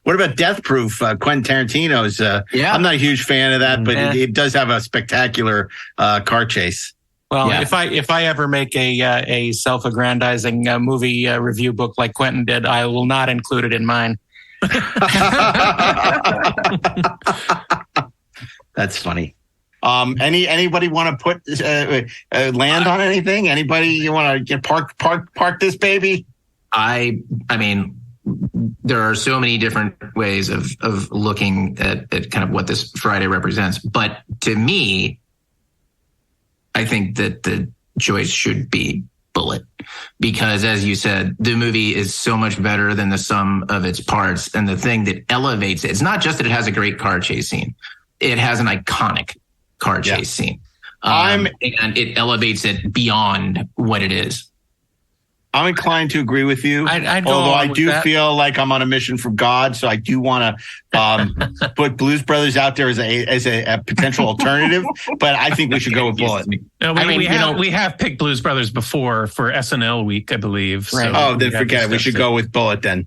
What about Death Proof? Quentin Tarantino's. I'm not a huge fan of that, but it does have a spectacular car chase. Well, if I ever make a self-aggrandizing movie review book like Quentin did, I will not include it in mine. That's funny. Anybody want to put land on anything? Anybody you want to park this baby? I mean, there are so many different ways of looking at kind of what this Friday represents, but to me, I think that the choice should be Bullet, because as you said, the movie is so much better than the sum of its parts. And the thing that elevates it, it's not just that it has a great car chase scene. It has an iconic car chase scene. And it elevates it beyond what it is. I'm inclined to agree with you, although I do feel like I'm on a mission from God, so I do want to put Blues Brothers out there as a potential alternative. But I think we should go with Bullet. No, we have picked Blues Brothers before for SNL week, I believe. Right. So then forget it. We should go with Bullet then.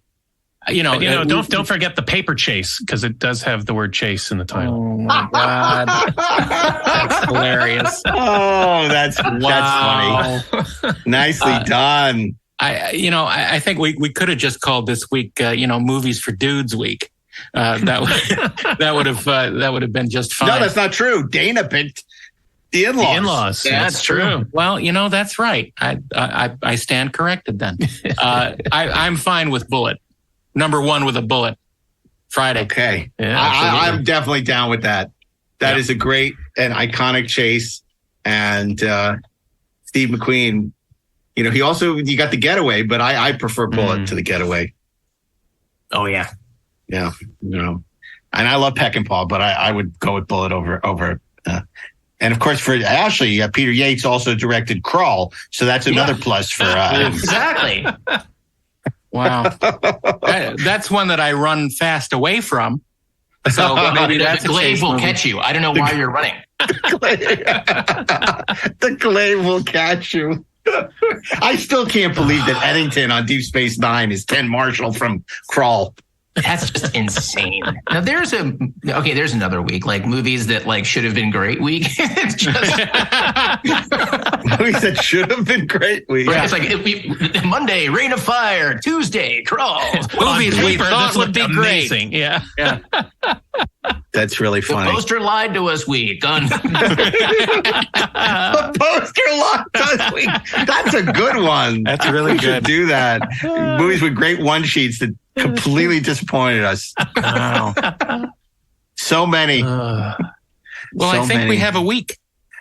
Don't forget the paper chase, because it does have the word chase in the title. Oh my God, that's hilarious! Oh, that's funny. Nicely done. I think we could have just called this week, Movies for Dudes Week. That would have been just fine. No, that's not true. Dana picked The In-Laws. The In-Laws. That's true. Well, that's right. I stand corrected then. I'm fine with Bullet. Number one with a bullet. Friday. Okay. Yeah, I'm definitely down with that. That is a great and iconic chase. And Steve McQueen, you got The Getaway, but I prefer Bullet to The Getaway. Oh, yeah. Yeah. And I love Peckinpah, but I would go with Bullet over And of course, for Ashley, Peter Yates also directed Crawl, so that's another plus for exactly. Wow, that's one that I run fast away from. So maybe that's the glaive will catch you. I don't know why you're running. The glaive will catch you. I still can't believe that Eddington on Deep Space Nine is Ken Marshall from Crawl. That's just insane. Now there's another week, like movies that like should have been great week. It's just movies that should have been great week. Right, it's like Monday, Rain of Fire, Tuesday, Crawl. Movies we thought would be amazing. Great. Yeah. That's really funny. The poster lied to us week. The poster lied to us week. That's a good one. That's really we good. Should do that. Movies with great one sheets that completely disappointed us. Wow. So many. Well, I think we have a week.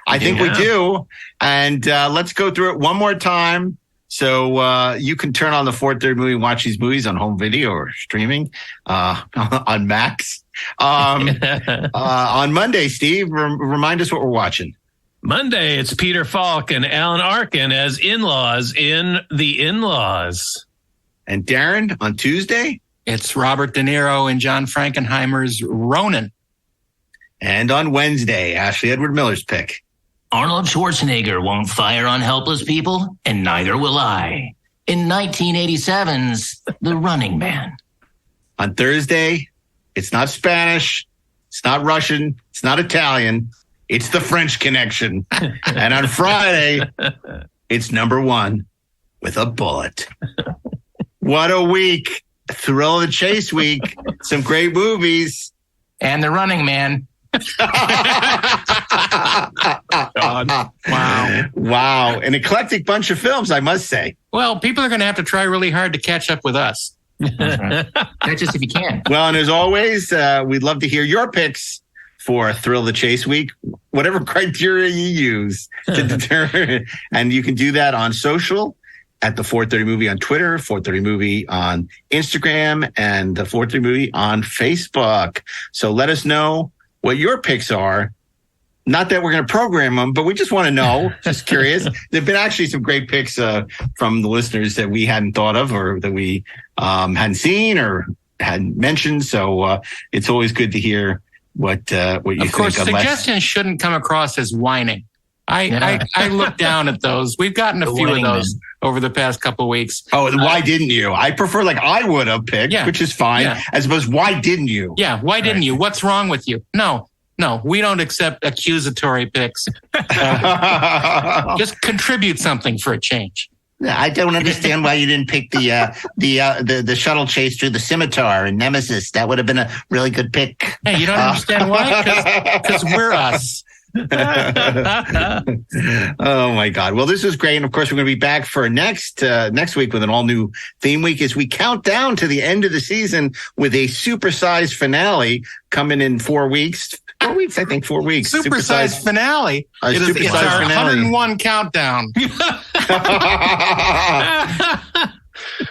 I think we do. And let's go through it one more time. So you can turn on the 4:30 movie and watch these movies on home video or streaming on Max. On Monday, Steve, remind us what we're watching. Monday, it's Peter Falk and Alan Arkin as in-laws in The In-Laws. And Darren, on Tuesday? It's Robert De Niro and John Frankenheimer's Ronin. And on Wednesday, Ashley Edward Miller's pick. Arnold Schwarzenegger won't fire on helpless people, and neither will I. In 1987's The Running Man. On Thursday, it's not Spanish, it's not Russian, it's not Italian, it's The French Connection. And on Friday, it's number one with a bullet. What a week. Thrill of the Chase week. Some great movies. And The Running Man. Wow. An eclectic bunch of films, I must say. Well, people are going to have to try really hard to catch up with us. That's just if you can. Well, and as always, we'd love to hear your picks for Thrill of the Chase week, whatever criteria you use to determine. And you can do that on social at the 4:30 Movie on Twitter, 4:30 Movie on Instagram, and the 4:30 Movie on Facebook. So let us know what your picks are. Not that we're going to program them, but we just want to know. Just curious. There've been actually some great picks from the listeners that we hadn't thought of or that we hadn't seen or hadn't mentioned. So it's always good to hear what you think. Of course, suggestions shouldn't come across as whining. I look down at those. We've gotten a few of those over the past couple of weeks. Oh, why didn't you? I prefer like I would have picked, which is fine, as opposed why didn't you? Yeah, why didn't you? What's wrong with you? No, we don't accept accusatory picks. Just contribute something for a change. I don't understand why you didn't pick the shuttle chase through the scimitar in Nemesis. That would have been a really good pick. Hey, you don't understand why? Because we're us. Oh my God. Well, this was great. And of course, we're going to be back for next week with an all new theme week as we count down to the end of the season with a supersized finale coming in 4 weeks. 4 weeks, I think 4 weeks. Supersized finale. It's our 101 countdown.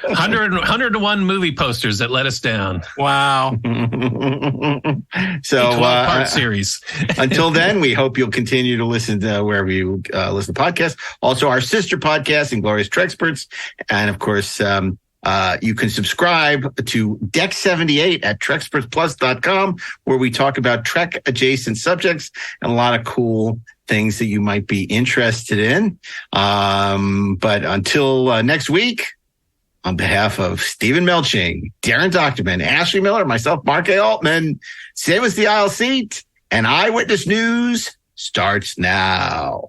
101 movie posters that let us down. Wow. So, 12-part series. Until then, we hope you'll continue to listen to wherever you listen to podcasts. Also, our sister podcast, Inglorious Trexperts. And of course, you can subscribe to Deck 78 at TrexpertsPlus.com, where we talk about Trek adjacent subjects and a lot of cool things that you might be interested in. But until next week, on behalf of Stephen Melching, Darren Dochterman, Ashley Miller, myself, Mark A. Altman, save us the aisle seat, and Eyewitness News starts now.